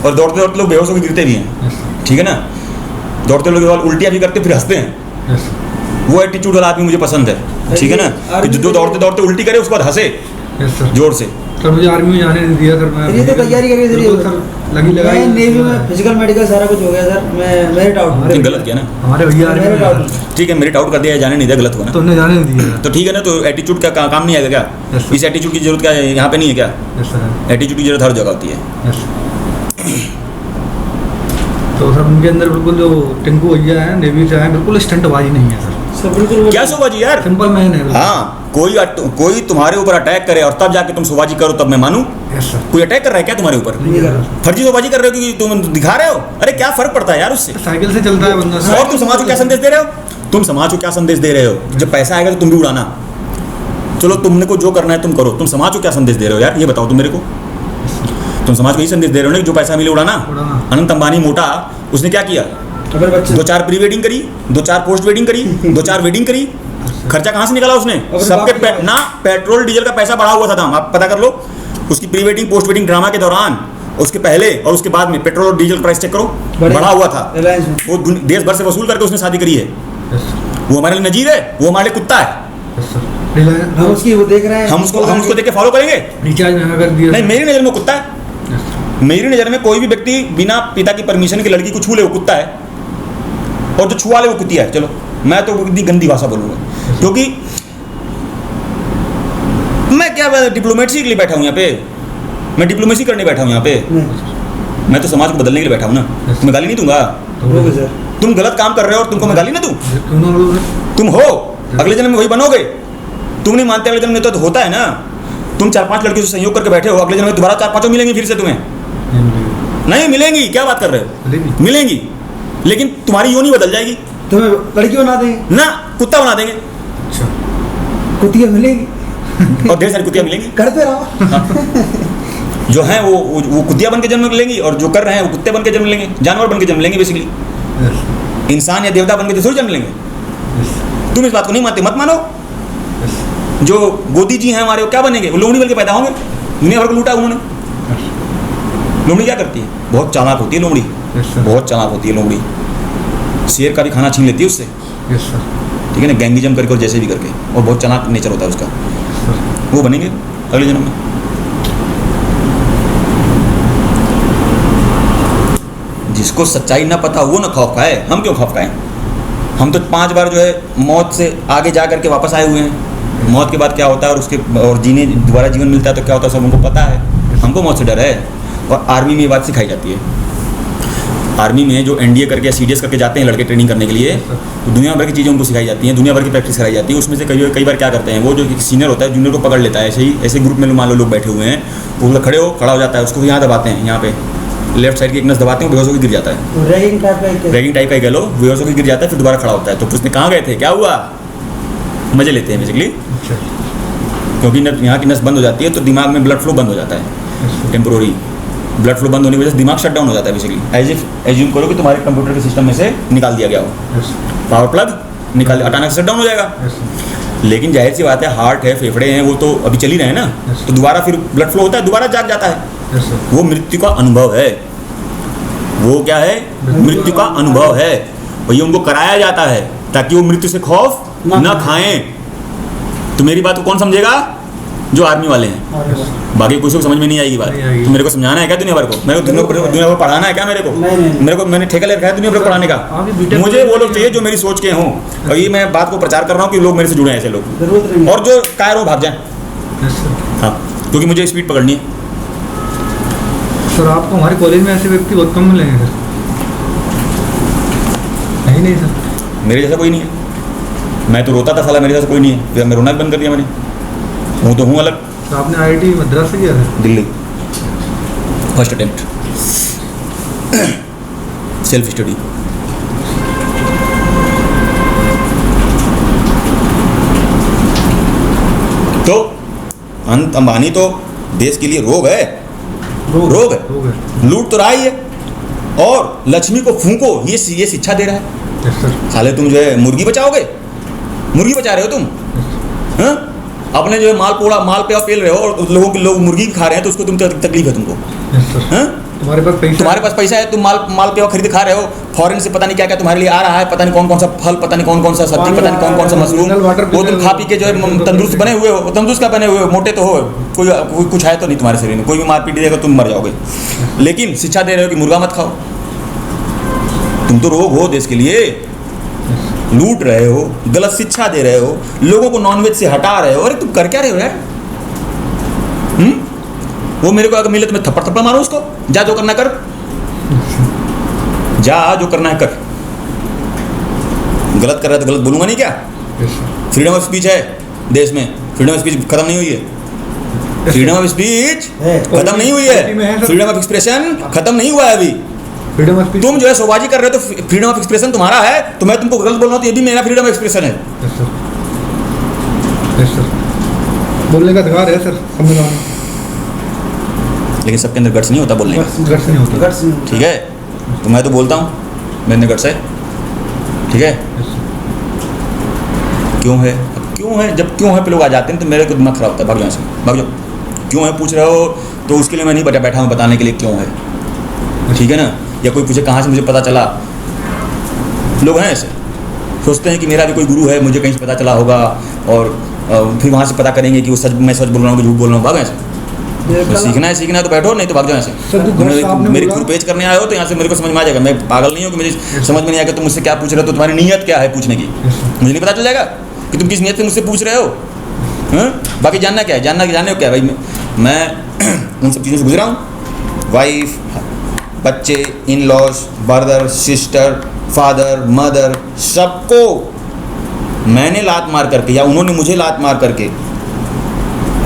S2: और दौड़ते दौड़ते लोग बेहोश होकर गिरते भी हैं, ठीक है ना। दौड़ते लोग बाद उल्टियाँ भी करते फिर हंसते हैं।
S1: यस
S2: वो एटीट्यूड वाला आदमी मुझे पसंद है, ठीक है ना, कि जो दौड़ते दौड़ते उल्टी करे उसके बाद हंसे
S1: यस सर।
S2: जोर से।
S1: सर मुझे आर्मी में जाने नहीं दिया सर। मैं
S3: ये तो तैयारी करके
S1: बिल्कुल सर लगी लगाई।
S3: मैं नेवी में फिजिकल मेडिकल सारा कुछ हो गया सर। मैं मेरिट आउट
S2: लेकिन गलत किया ना।
S1: हमारे भैया आर्मी
S3: मेरिट
S1: में
S3: आउट।
S2: ठीक है, मेरिट आउट कर दिया, जाने नहीं दिया, गलत हुआ ना।
S1: तो उन्हें जाने नहीं दिया।
S2: तो ठीक है ना, तो एटीट्यूड का काम नहीं आएगा क्या?
S1: Yes, sir.
S2: इस एटीट्यूड की जरूरत क्या है यहाँ पे नहीं है क्या?
S1: Yes sir.
S2: एटीट्यूड की जरूरत हर जगह होती है।
S1: यस तो सर उनके अंदर बिल्कुल जो टिंकू भैया हैं नेवी से आए, बिल्कुल स्टंटबाजी नहीं है सर।
S3: सब बिल्कुल
S2: क्या शोभाजी यार?
S1: सिंपल मैन है बिल्कुल।
S2: हाँ, कोई तुम्हारे ऊपर अटैक करे और तब जाके तुम शोभाजी करो तब मैं मानूं।
S1: Yes sir.
S2: कोई अटैक कर रहा है क्या तुम्हारे ऊपर?
S1: नहीं कर रहा।
S2: फर्जी शोभाजी कर रहे हो क्योंकि तुम दिखा रहे हो। अरे क्या फर्क पड़ता है यार उससे?
S1: साइकिल से चलता है बंदा।
S2: और तुम समाज को क्या संदेश दे रहे हो? तुम समाज को क्या संदेश दे रहे हो? जब पैसा आएगा तो तुम भी उड़ाना। चलो तुमने को जो करना है तुम करो, तुम समाज को क्या संदेश दे रहे हो यार, ये बताओ तुम मेरे को। तुम समाज को यही संदेश दे रहे हो ना कि जो पैसा मिले उड़ाना। अनंत अंबानी मोटा, उसने क्या किया?
S3: अगर बच्चे
S2: 2-4 प्री वेडिंग करी, 2-4 पोस्ट वेडिंग करी, 2-4 वेडिंग करी। खर्चा कहाँ से निकाला उसने? सबके ना पेट्रोल डीजल का पैसा बढ़ा हुआ था दाम, आप पता कर लो। उसकी pre wedding post wedding drama के दौरान, उसके पहले और उसके बाद में पेट्रोल और डीजल प्राइस चेक करो, बढ़ा हुआ था।
S3: रिलायंस में
S2: वो देश भर से वसूल करके उसने शादी करी है। वो हमारे लिए नजीर है, वो हमारे लिए कुत्ता है।
S3: हम उसकी वो देख रहे हैं।
S2: हम उसको देख के फॉलो करेंगे?
S1: रिचार्ज महंगा कर दिया।
S2: नहीं, मेरी नज़र में कुत्ता है। मेरी नज़र में कोई भी व्यक्ति बिना पिता की परमिशन के लड़की को छू ले वो कुत्ता है, और जो छुआ ले वो कुतिया है। चलो मैं तो इतनी गंदी भाषा बोलूँगा क्योंकि मैं क्या डिप्लोमेसी के लिए बैठा हूँ यहाँ पे। मैं डिप्लोमेसी करने बैठा हूँ यहाँ पे। मैं तो समाज को बदलने के लिए बैठा हूँ ना। मैं गाली नहीं दूंगा।
S3: Okay sir.
S2: तुम गलत काम कर रहे हो और तुमको मैं गाली ना दूँ? तुम हो, अगले जन्म में वही बनोगे। तुम नहीं मानते अगले जन्म में तो होता है ना। तुम 4-5 लड़कियों से संयोग करके बैठे हो, अगले जन्म में दोबारा 4-5 मिलेंगी फिर से तुम्हें? नहीं मिलेंगी। क्या बात कर रहे हो? मिलेंगी, लेकिन तुम्हारी योनि बदल जाएगी।
S3: तुम्हें लड़की बना देंगे
S2: ना, कुत्ता बना देंगे।
S1: अच्छा।
S3: कुतिया मिलेगी
S2: और ढेर सारी कुतियाँ मिलेंगी।
S3: करते रहो।
S2: जो हैं वो कुतिया बन के जन्म लेंगी, और जो कर रहे हैं वो कुत्ते बन के जन्म लेंगे, जानवर बन के जन्म लेंगे। बेसिकली इंसान या देवता बन के थोड़ी जन्म लेंगे। तुम इस बात को नहीं मानते, मत मानो। जो गोदी जी हैं हमारे, वो क्या बनेंगे? वो लोमड़ी बन के पैदा होंगे। दुनिया भर को लूटा उन्होंने। लोमड़ी क्या करती है? बहुत चालाक होती है लोमड़ी। बहुत चालाक होती है लोमड़ी। शेर का भी खाना छीन लेती है उससे।
S1: Yes sir.
S2: ठीक है ना, गैंगिज्म करके और जैसे भी करके, और बहुत चालाक नेचर होता है उसका। वो बनेंगे अगले जन्म में। जिसको सच्चाई ना पता वो ना खौफ खाए। हम क्यों खौफ खाएं? हम तो 5 बार जो है मौत से आगे जा करके वापस आए हुए हैं। मौत के बाद क्या होता है और जीने दोबारा जीवन मिलता है तो क्या होता है सब हमको पता है। हमको मौत से डर है। और आर्मी में ये बात सिखाई जाती है। आर्मी में जो NDA करके CDS करके जाते हैं लड़के ट्रेनिंग करने के लिए, तो दुनिया भर की चीज़ें उनको सिखाई जाती हैं, दुनिया भर की प्रैक्टिस कराई जाती है। उसमें से कई बार क्या करते हैं, वो जो सीनियर होता है जूनियर को पकड़ लेता है। ऐसे ग्रुप में मान लो लोग बैठे हुए हैं, वो खड़ा हो जाता है, उसको यहाँ दबाते हैं, यहाँ पे लेफ्ट साइड की एक नस दबाते हैं, बेहोश होकर गिर जाता है।
S3: रैगिंग टाइप का
S2: कह लो, बेहोश होकर गिर जाता है, फिर दोबारा खड़ा होता है। तो उसने कहाँ गए थे, क्या हुआ? मजे लेते हैं बेसिकली, क्योंकि यहाँ की नस बंद हो जाती है तो दिमाग में ब्लड फ्लो बंद हो जाता है। टेम्पोररी ब्लड फ्लो बंद होने की वजह से दिमाग शट डाउन हो जाता है। बेसिकली एज्यूम करो कि तुम्हारे कंप्यूटर के सिस्टम में से निकाल दिया गया हो, पावर प्लग निकाल, अचानक से शट डाउन हो जाएगा। लेकिन जाहिर सी बात है, हार्ट है, फेफड़े हैं, वो तो अभी चल ही रहे हैं ना, तो दोबारा फिर ब्लड फ्लो होता है, दोबारा जाग जाता है। वो मृत्यु का अनुभव है। वो क्या है? मृत्यु का अनुभव है। और ये उनको कराया जाता है ताकि वो मृत्यु से खौफ न खाएं। तो मेरी बात को कौन समझेगा? जो आर्मी वाले हैं। बाकी किसी को समझ में नहीं आएगी बात। तो मेरे को समझाना है क्या दुनिया भर को? मेरे को दुनिया भर पढ़ाना है क्या मेरे को? मेरे को मैंने ठेका ले रखा है दुनिया भर पढ़ाने का। मुझे वो लोग चाहिए जो मेरी सोच के हों। और ये मैं बात को प्रचार कर रहा हूँ कि लोग मेरे से जुड़े हैं, ऐसे लोग, और जो कायर वो भाग जाएं। हाँ, क्योंकि मुझे स्पीड पकड़नी है।
S1: सर आपको हमारे कॉलेज में ऐसे व्यक्ति बहुत कम मिलेंगे सर। नहीं सर,
S2: मेरे जैसा कोई नहीं है। मैं तो रोता था साला, मेरे जैसा कोई नहीं है। फिर मैं रोना बंद कर दिया मैंने। हूँ तो हूँ अलग।
S1: तो आपने IIT मद्रास से किया था?
S2: Delhi, first attempt, self study. तो अनंत अंबानी तो देश के लिए रोग है। रोग है। लूट तो रहा ही है, और लक्ष्मी को फूंको ये शिक्षा दे रहा है। साले तुम जो है मुर्गी बचाओगे, मुर्गी बचा रहे हो तुम। हाँ, अपने जो है माल पे पेल रहे हो, और लोग मुर्गी खा रहे हैं, तो उसको तुम तकलीफ है तुमको। हाँ,
S1: तुम्हारे पास पैसा
S2: है, तुम माल पेवा खरीद खा रहे हो, फॉरेन से पता नहीं क्या क्या तुम्हारे लिए आ रहा है, पता नहीं कौन कौन सा फल, पता नहीं कौन कौन सा सब्जी, पता नहीं कौन कौन सा मशरूम, वो तुम खा पी के जो है तंदुरुस्त बने हुए हो। तंदुरुस्त का बने हुए हो, मोटे तो हो, कोई कुछ है तो नहीं तुम्हारे शरीर में, कोई भी मार पीट देगा तुम मर जाओगे। लेकिन शिक्षा दे रहे हो कि मुर्गा मत खाओ। तुम तो रोग हो देश के लिए, लूट रहे हो, गलत शिक्षा दे रहे हो, लोगों को नॉनवेज से हटा रहे हो। अरे तुम कर क्या रहे हो यार? वो मेरे को अगर मिले तो मैं थप्पड़ थप्पड़ मारूं उसको, जा जो करना कर, जा जो करना है कर। गलत कर रहा है तो गलत बोलूंगा नहीं क्या? फ्रीडम ऑफ स्पीच है देश में, फ्रीडम ऑफ स्पीच खत्म नहीं हुई है, फ्रीडम ऑफ स्पीच खत्म नहीं हुई है, फ्रीडम ऑफ एक्सप्रेशन खत्म नहीं हुआ है अभी।
S1: फ्रीडम ऑफ स्पीच
S2: तुम जो है शोबाजी कर रहे हो तो फ्रीडम ऑफ एक्सप्रेशन तुम्हारा है, तो मैं तुमको गलत बोल रहा हूँ तो ये भी मेरा फ्रीडम ऑफ एक्सप्रेशन है।
S1: यस सर, बोलने का अधिकार है सर संविधान में,
S2: लेकिन सबके अंदर गट्स नहीं होता बोलने का।
S1: गट्स नहीं होता।
S2: ठीक है, तो मैं तो बोलता हूँ, मेरे अंदर गट्स है। ठीक है, क्यों है? क्यों है? जब क्यों है पे लोग आ जाते हैं तो मेरे को दिमाग खराब होता है, भाग जाओ से, भाग जाओ। क्यों है पूछ रहे हो तो उसके लिए मैं नहीं बैठा हूँ बताने के लिए क्यों है। ठीक है ना? या कोई पूछे कहाँ से मुझे पता चला, लोग हैं ऐसे, सोचते हैं कि मेरा भी कोई गुरु है, मुझे कहीं से पता चला होगा, और फिर वहाँ से पता करेंगे कि वो सच, मैं सच बोल रहा हूँ कि झूठ बोल रहा हूँ। भाग ऐसे, तो सीखना है तो बैठो, नहीं तो भाग जाओ ऐसे। मेरी खुरपेच करने आए हो तो यहाँ से मेरे को समझ में आ जाएगा, मैं पागल नहीं हूँ कि मुझे समझ में नहीं आएगा तुम मुझसे क्या पूछ रहे हो, तो तुम्हारी नीयत क्या है पूछने की, मुझे नहीं पता चल जाएगा कि तुम किस नीयत से मुझसे पूछ रहे हो। बाकी जानना क्या है, जाने हो क्या भाई, मैं उन सब चीज़ों से गुजरा हूँ। वाइफ, बच्चे, in laws, brother, sister, father, mother, सबको मैंने लात मार करके या उन्होंने मुझे लात मार करके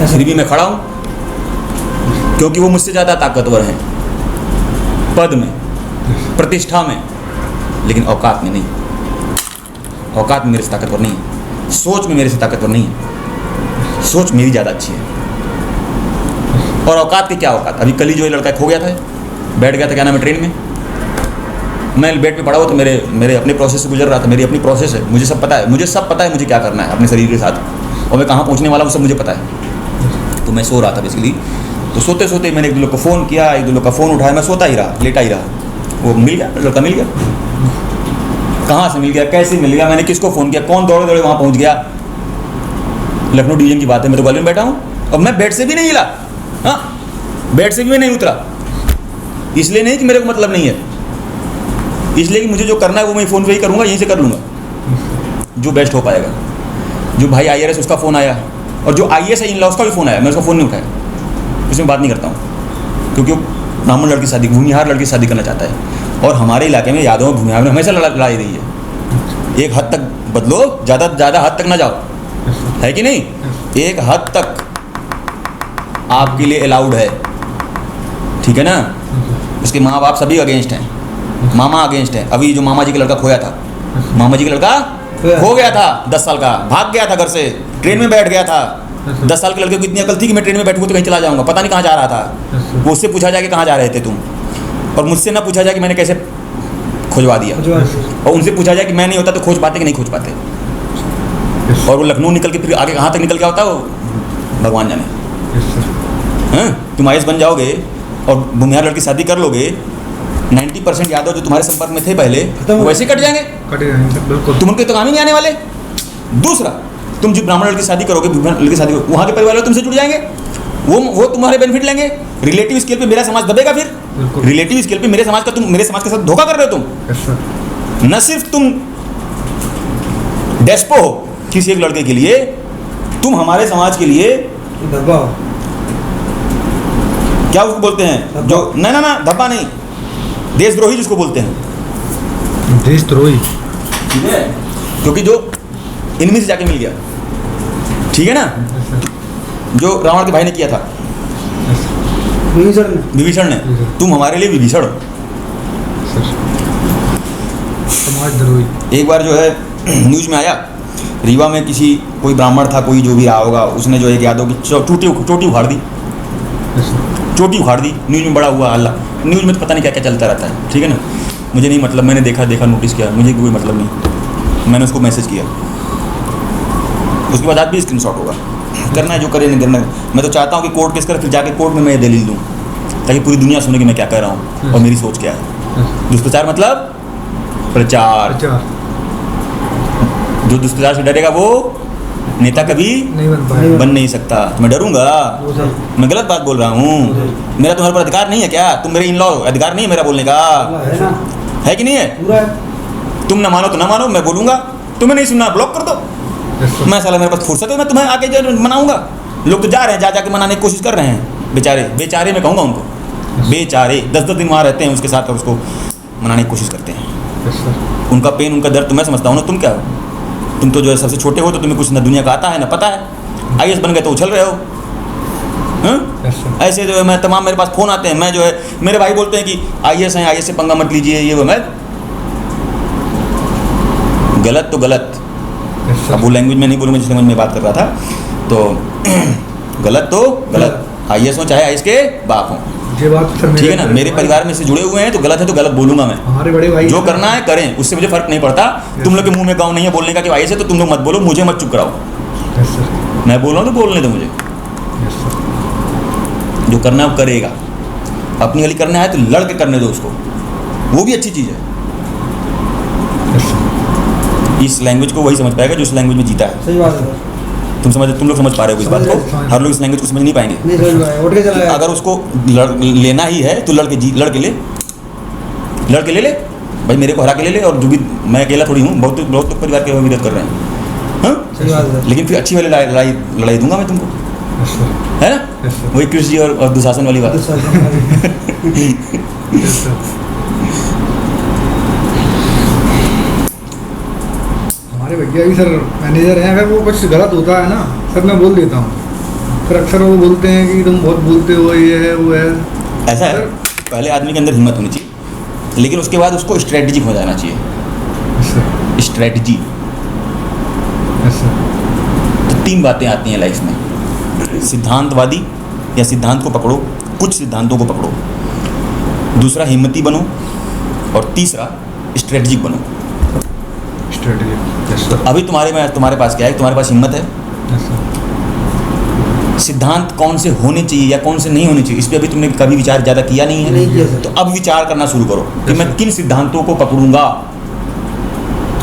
S2: फिर भी मैं खड़ा हूँ, क्योंकि वो मुझसे ज़्यादा ताकतवर हैं, पद में, प्रतिष्ठा में, लेकिन औकात में नहीं। औकात में मेरे से ताकतवर नहीं है, सोच में मेरे से ताकतवर नहीं है, सोच मेरी ज़्यादा अच्छी है। और औकात की क्या औकात? अभी कल ही जो ये लड़का खो गया था, बैठ गया था क्या नाम है ट्रेन में, मैं बेड पे पड़ा हुआ तो मेरे अपने प्रोसेस से गुजर रहा था, मेरी अपनी प्रोसेस है, मुझे सब पता है, मुझे क्या करना है अपने शरीर के साथ, और मैं कहाँ पहुँचने वाला हूँ सब मुझे पता है। तो मैं सो रहा था बेसिकली, तो सोते सोते मैंने एक दो लोग को फ़ोन किया, एक दो लोग का फ़ोन उठाया, मैं सोता ही रहा, लेटा ही रहा। वो मिल गया, लड़का मिल गया। कहाँ से मिल गया, कैसे मिल गया, मैंने किसको फ़ोन किया, कौन दौड़े दौड़े वहाँ पहुँच गया। लखनऊ डिवीजन की बात है, मैं तो ग्वालियर में बैठा हूँ और मैं बेड से भी नहीं हिला, हाँ बेड से भी मैं नहीं उतरा। इसलिए नहीं कि मेरे को मतलब नहीं है, इसलिए कि मुझे जो करना है वो मैं फ़ोन पे ही करूँगा, यहीं से कर लूँगा जो बेस्ट हो पाएगा। जो भाई IRS उसका फ़ोन आया, और जो IAS है इन लॉ उसका भी फ़ोन आया, मैं उसका फ़ोन नहीं उठाया, उसमें बात नहीं करता हूँ, क्योंकि वो ब्राह्मण लड़की शादी, भूमिहार लड़की शादी करना चाहता है। और हमारे इलाके में यादव भूमिहार में हमेशा लड़ाई रही है। एक हद तक बदलो, ज़्यादा हद तक ना जाओ, है कि नहीं? एक हद तक आपके लिए अलाउड है, ठीक है ना? उसके माँ बाप सभी अगेंस्ट हैं, मामा अगेंस्ट है। अभी जो मामा जी का लड़का खोया था, मामा जी का लड़का हो गया था 10 साल का, भाग गया था घर से, ट्रेन में बैठ गया था। 10 साल के लड़के को इतनी अकल थी कि मैं ट्रेन में बैठूंगा तो कहीं चला जाऊंगा, पता नहीं कहाँ जा रहा था। वो उससे पूछा जाए कि कहाँ जा रहे थे तुम, और मुझसे ना पूछा जाए कि मैंने कैसे खोजवा दिया, और उनसे पूछा जाए कि मैं नहीं होता तो खोज पाते कि नहीं खोज पाते। और वो लखनऊ निकल के फिर आगे कहाँ तक निकल गया होता वो भगवान जाने। तुम IAS बन जाओगे और भूमिहार लड़की शादी कर लोगे, 90% यादव जो तुम्हारे संपर्क में थे पहले वो वैसे ही कट जाएंगे, तुम उनके तो काम ही नहीं आने वाले। दूसरा, तुम जो ब्राह्मण लड़की शादी करोगे, भूमिहार लड़की शादी करोगे, वहाँ के परिवार वाले तुमसे जुड़ जाएंगे, वो तुम्हारे बेनिफिट लेंगे। रिलेटिव स्केल पे मेरा समाज दबेगा, फिर रिलेटिव स्केल पे मेरे समाज का, तुम मेरे समाज के साथ धोखा कर रहे हो तुम। न सिर्फ तुम डेस्पो हो किसी एक लड़के के लिए, तुम हमारे समाज के लिए क्या उसको बोलते हैं जो, ना धब्बा नहीं, देशद्रोही जिसको बोलते हैं,
S1: देशद्रोही,
S2: ठीक है? क्योंकि जो इनमें से जाके मिल गया, ठीक है ना, जो रावण के भाई ने किया था, विभीषण ने, तुम हमारे लिए विभीषण हो, समाजद्रोही। एक बार जो है न्यूज़ में आया, रीवा में कोई ब्राह्मण था, कोई जो भी रहा होगा, उसने जो एक यादव की चोटी उखाड़ दी, चोटी उखाड़ दी। न्यूज़ में बड़ा हुआ हल्ला। न्यूज़ में तो पता नहीं क्या क्या चलता रहता है, ठीक है ना? मुझे नहीं मतलब, मैंने देखा नोटिस किया, मुझे कोई मतलब नहीं, मैंने उसको मैसेज किया, उसके बाद आज भी स्क्रीनशॉट होगा। करना है जो करे, नहीं करना है। मैं तो चाहता हूँ कि कोर्ट केस कर, फिर जाके कोर्ट में मैं दलील दूँ, ताकि पूरी दुनिया सुने कि मैं क्या कह रहा हूँ और मेरी सोच क्या है। दुष्प्रचार मतलब प्रचार।
S1: प्रचार।
S2: जो दुष्प्रचार से डरेगा वो नेता कभी
S1: नहीं बन पाएगा।
S2: बन नहीं सकता। तो मैं डरूंगा?
S1: वो सर
S2: मैं गलत बात बोल रहा हूँ? मेरा तुम्हारे पर अधिकार नहीं है क्या? तुम मेरे इन लॉ अधिकार नहीं है मेरा बोलने का?
S3: है ना,
S2: है कि नहीं है?
S3: पूरा है।
S2: तुम ना मानो तो ना मानो, मैं बोलूंगा। तुम्हें नहीं सुनना ब्लॉक कर दो।
S1: Yes sir.
S2: मैं साला मेरे पास फुर्सत है, मैं तुम्हें आके जो मनाऊंगा। लोग तो जा रहे हैं, जा के मनाने की कोशिश कर रहे हैं। बेचारे बेचारे मैं कहूँगा उनको, बेचारे 10-10 दिन वहाँ रहते हैं, उसके साथ उसको मनाने की कोशिश करते हैं।
S1: Yes sir.
S2: उनका पेन, उनका दर्द तो मैं समझता हूँ ना। तुम क्या हो? तुम तो जो है सबसे छोटे हो, तो तुम्हें कुछ ना दुनिया का आता है ना पता है। IAS बन गए तो उछल रहे हो। हाँ?
S1: Yes sir.
S2: ऐसे जो है मैं तमाम, मेरे पास फ़ोन आते हैं, मैं जो है मेरे भाई बोलते हैं कि IAS हैं, IAS से पंगा मत लीजिए, ये वो। मैं गलत तो गलत,
S1: यस सर।
S2: अब वो लैंग्वेज में नहीं बोलूँगा जिस लैंग्वेज में बात कर रहा था। तो गलत तो गलत, IAS हो चाहे IAS के बाप हों,
S1: ये बात सर
S2: ठीक है ना। मेरे परिवार में से जुड़े हुए हैं तो गलत है तो गलत बोलूँगा मैं।
S1: हमारे बड़े भाई
S2: जो करना है करें, उससे मुझे फ़र्क नहीं पड़ता। तुम लोग के मुंह में गाँव नहीं है बोलने का कि IAS है, तो तुम लोग मत बोलो, मुझे मत चुप कराओ।
S1: Yes sir.
S2: मैं बोल रहा हूँ तो बोलने दो मुझे।
S1: Yes sir.
S2: जो करना है वो करेगा। अपनी गली करना है तो लड़ के करने दो उसको, वो भी अच्छी चीज़ है।
S1: Yes sir.
S2: इस लैंग्वेज को वही समझ पाएगा जो इस लैंग्वेज में जीता है।
S3: सही बात है सर।
S2: तुम लोग समझ पा रहे हो इस बात को। हर लोग इस लैंग्वेज को समझ नहीं पाएंगे।
S3: नहीं समझ पाया, उठ के चला गया।
S2: अगर उसको लेना ही है तो लड़ के ले भाई, मेरे को हरा के ले ले। और जो भी, मैं अकेला थोड़ी हूँ, बहुत तो परिवार के विरोध कर रहे हैं। हाँ?
S3: सही बात है सर।
S2: लेकिन फिर अच्छी वाली लड़ाई दूंगा मैं तुमको,
S1: यस सर।
S2: है ना।
S1: Yes sir.
S2: वही कृष्ण जी और दुशासन वाली बात।
S3: Yes
S1: yes sir. हमारे भैया भी सर मैनेजर हैं, अगर वो कुछ गलत होता है ना सर, मैं बोल देता हूँ। फिर अक्सर वो बोलते हैं कि तुम बहुत बोलते हो, ये है वो है।
S2: ऐसा है, पहले आदमी के अंदर हिम्मत होनी चाहिए, लेकिन उसके बाद उसको स्ट्रेटजी हो जाना चाहिए।
S1: Yes sir.
S2: Strategy.
S1: Yes sir.
S2: तो 3 बातें आती हैं लाइफ में। सिद्धांतवादी या सिद्धांत को पकड़ो, कुछ सिद्धांतों को पकड़ो। दूसरा हिम्मती बनो, और तीसरा स्ट्रेटजिक बनो।
S1: स्ट्रेटजी। Yes sir.
S2: अभी तुम्हारे पास क्या है? तुम्हारे पास हिम्मत है।
S1: Yes sir.
S2: सिद्धांत कौन से होने चाहिए या कौन से नहीं होने चाहिए, इस पर अभी तुमने कभी विचार ज़्यादा किया नहीं है।
S3: नहीं किया सर।
S2: तो अब विचार करना शुरू करो कि
S1: Yes,
S2: मैं
S1: sir.
S2: किन सिद्धांतों को पकड़ूंगा।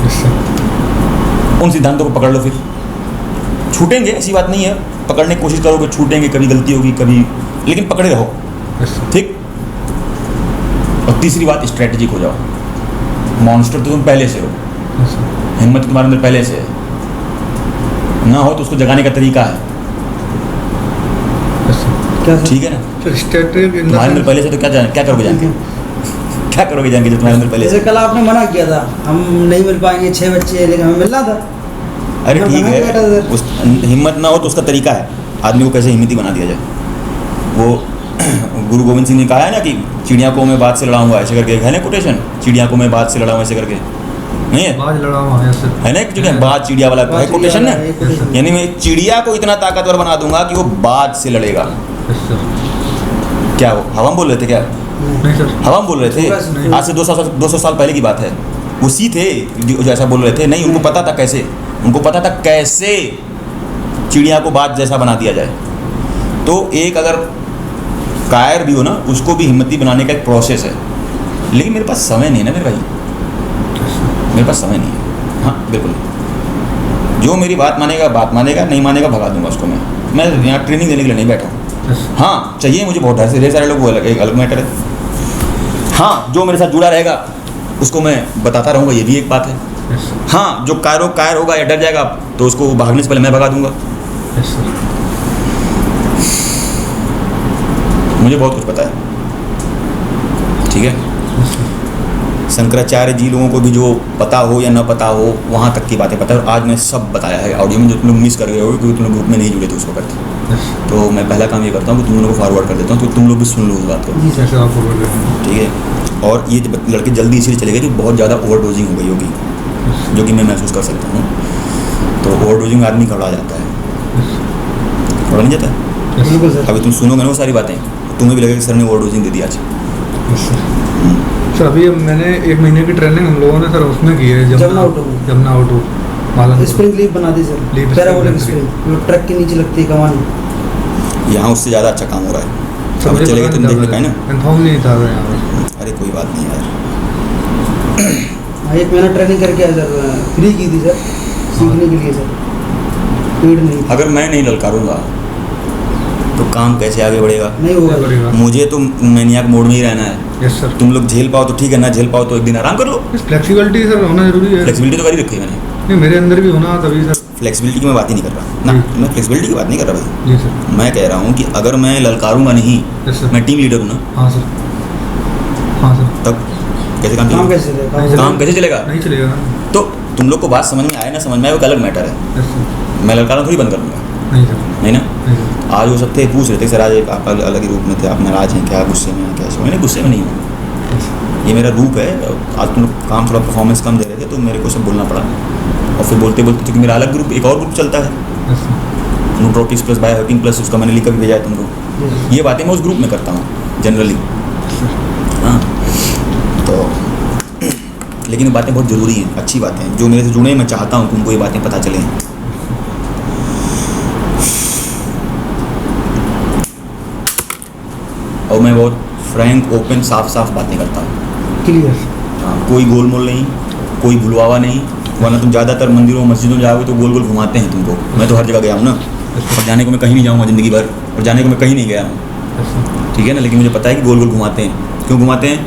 S1: Yes sir.
S2: उन सिद्धांतों को पकड़ लो। फिर छूटेंगे, ऐसी बात नहीं है। पकड़ने की कोशिश करोगे, छूटेंगे, कभी गलती होगी, कभी, लेकिन पकड़े रहो।
S1: Yes sir.
S2: ठीक। और तीसरी बात, स्ट्रेटजिक हो जाओ। मॉन्स्टर तो तुम पहले से हो,
S1: यस सर।
S2: हिम्मत तो तुम्हारे अंदर पहले से है। ना हो तो उसको जगाने का तरीका है।
S1: Yes sir.
S3: क्या सर?
S2: ठीक है ना।
S1: सर स्ट्रेटजी
S2: तुम्हारे अंदर पहले से तो क्या करोगे जान के? क्या करोगे जान के जो तुम्हारे अंदर पहले
S3: जैसे
S2: से?
S3: कल आपने मना किया था, हम नहीं मिल पाएंगे, 6 बच्चे, लेकिन हमें मिलना था।
S2: अरे
S3: मैं
S2: ठीक
S3: बना के बैठा
S2: है,
S3: था।
S2: उस हिम्मत ना हो तो उसका तरीका है। आदमी को कैसे हिम्मती बना दिया जाए। वो गुरु गोविंद सिंह ने कहा है ना कि चिड़िया को मैं बात से लड़ाऊंगा, ऐसे करके है ना कोटेशन। चिड़िया को मैं बात से लड़ाऊंगा ऐसे करके, नहीं है?
S1: बाज लड़ा हुआ है। Yes sir.
S2: है ना एक चिड़िया, बात चिड़िया वाला है कोटेशन ना।
S3: एक quotation।
S2: यानी मैं चिड़िया को इतना ताकतवर बना दूंगा कि वो बात से लड़ेगा।
S1: Yes sir.
S2: क्या वो हवा में बोल रहे थे क्या?
S1: नहीं सर।
S2: हवा में बोल रहे
S3: नहीं।
S2: थे? आज से 200 साल पहले की बात है। उसी थे जो ऐसा बोल रहे थे। नहीं, उनको पता था कैसे, उनको पता था कैसे चिड़िया को बात जैसा बना दिया जाए। तो एक अगर कायर भी हो ना, उसको भी हिम्मती बनाने का एक प्रोसेस है। लेकिन मेरे पास समय नहीं है ना मेरे भाई, मेरे पास समय नहीं है। हाँ बिल्कुल, जो मेरी बात मानेगा, नहीं मानेगा भगा दूंगा उसको। मैं यहाँ ट्रेनिंग देने के लिए नहीं बैठा हूँ।
S1: यस।
S2: हाँ चाहिए मुझे बहुत ढेर सारे लोग, वो एक अलग मैटर है। हाँ जो मेरे साथ जुड़ा रहेगा उसको मैं बताता रहूँगा, ये भी एक बात है।
S1: यस।
S2: हाँ जो कायर होगा या डर जाएगा तो उसको भागने से पहले मैं भगा दूंगा।
S1: Yes sir.
S2: मुझे बहुत कुछ पता है, ठीक है। शंकराचार्य जी लोगों को भी जो पता हो या ना पता हो, वहाँ तक की बातें पता है। और आज मैं सब बताया है ऑडियो में, जो तुम लोग मिस कर गए हो क्योंकि तुम लोग ग्रुप में नहीं जुड़े थे उस वक्त।
S1: यस।
S2: तो मैं पहला काम ये करता हूँ कि तुम लोगों को फॉरवर्ड कर देता हूँ, तो तुम लोग भी सुन लो उस बात को,
S3: जी सर।
S1: जैसे आप बोल रहे हैं।
S2: ठीक है। और ये लड़के जल्दी इसलिए चले गए कि बहुत ज़्यादा ओवरडोजिंग हो गई होगी, जो कि मैं महसूस कर सकता हूँ। तो ओवरडोजिंग में आदमी घबरा जाता है, घबरा नहीं जाता है।
S3: बिल्कुल सर।
S2: अभी तुम सुनोगे ना वो सारी बातें, तुम्हें भी लगेगा कि सर ने ओवरडोजिंग दे दी आज।
S1: Yes sir. सर अभी मैंने 1 महीने की ट्रेनिंग हम लोगों ने सर उसमें की है,
S3: जमुना ऑटो।
S1: जमुना ऑटो मालन।
S3: स्प्रिंग लीप बना दी sir,
S1: leaf
S3: parabolic
S1: spring.
S3: Spring, truck के नीचे लगती है कमानी।
S2: यहाँ उससे ज़्यादा अच्छा काम हो रहा है।
S1: सर
S2: अब
S1: मुझे
S2: चले गए
S1: पता
S2: तुम
S1: नहीं
S2: देख
S1: था,
S2: पाए ना।
S1: कंफर्म नहीं था मैं यहाँ पर।
S2: अरे कोई बात नहीं यार।
S3: हाँ, 1 महीना ट्रेनिंग करके आया सर, फ्री की थी सर, सीखने के लिए सर, पेड नहीं था।
S2: अगर मैं नहीं ललकारूंगा तो काम कैसे आगे बढ़ेगा?
S3: नहीं होगा
S1: नहीं
S3: सर।
S1: बढ़ेगा।
S2: मुझे तो मैनियाक मोड में ही रहना है।
S1: Yes sir.
S2: तुम लोग झेल पाओ तो ठीक है, ना झेल पाओ तो एक दिन आराम कर लो।
S1: फ्लेक्सिबिलिटी सर होना जरूरी है।
S2: फ्लेक्सिबिलिटी तो कर ही रखी है मैंने।
S1: नहीं मेरे अंदर भी होना तभी सर।
S2: फ्लेक्सिबिलिटी की मैं बात ही नहीं कर रहा ना, मैं फ्लेक्सिबिलिटी की बात नहीं कर रहा भाई।
S1: जी सर।
S2: मैं कह रहा हूँ कि अगर मैं ललकारूंगा नहीं,
S1: यस सर।
S2: मैं टीम लीडर हूँ ना,
S1: हाँ सर। हाँ सर।
S2: तब कैसे काम
S3: काम
S2: चलेगा?
S3: कैसे चलेगा?
S1: नहीं,
S2: काम कैसे चलेगा?
S1: नहीं चलेगा ना।
S2: तो तुम लोग को बात समझ में आए ना समझ में आए वो एक अलग मैटर है।
S1: Yes sir.
S2: मैं ललकारा थोड़ी बंद कर दूंगा,
S1: नहीं सर।
S2: नहीं ना।
S1: नहीं सर।
S2: आज वो सब थे पूछ रहे थे सर आज आप अलग ही रूप में थे, आप नाराज हैं क्या, गुस्से में हैं क्या? मैंने गुस्से में नहीं हूँ, ये मेरा रूप है। आज तुम लोग काम थोड़ा परफॉर्मेंस कम दे रहे थे तो मेरे को सब बोलना पड़ा, और फिर बोलते बोलते क्योंकि मेरा अलग ग्रुप, एक और ग्रुप चलता है
S1: यस सर।
S2: न्यूट्रोटिक्स प्लस बायो हैकिंग प्लस, उसका मैंने लिख कर भी भेजा है तुमको। ये बातें मैं उस ग्रुप में करता हूँ जनरली। हाँ तो लेकिन ये बातें बहुत ज़रूरी हैं, अच्छी बातें हैं, जो मेरे से जुड़े हैं, मैं चाहता हूँ कि उनको ये बातें पता चलें। और मैं बहुत फ्रैंक ओपन साफ साफ बातें करता हूँ।
S3: क्लियर।
S2: हाँ, कोई गोल मोल नहीं, कोई भुलवावा नहीं, वरना तुम ज़्यादातर मंदिरों मस्जिदों में जाओगे तो गोल गोल घुमाते हैं तुमको। मैं तो हर जगह गया हूँ ना, और जाने को मैं कहीं नहीं जाऊँगा ज़िंदगी भर, और जाने को मैं कहीं नहीं गया हूँ,
S1: यस सर।
S2: ठीक है ना। लेकिन मुझे पता है कि गोल गोल घुमाते हैं। क्यों घुमाते हैं?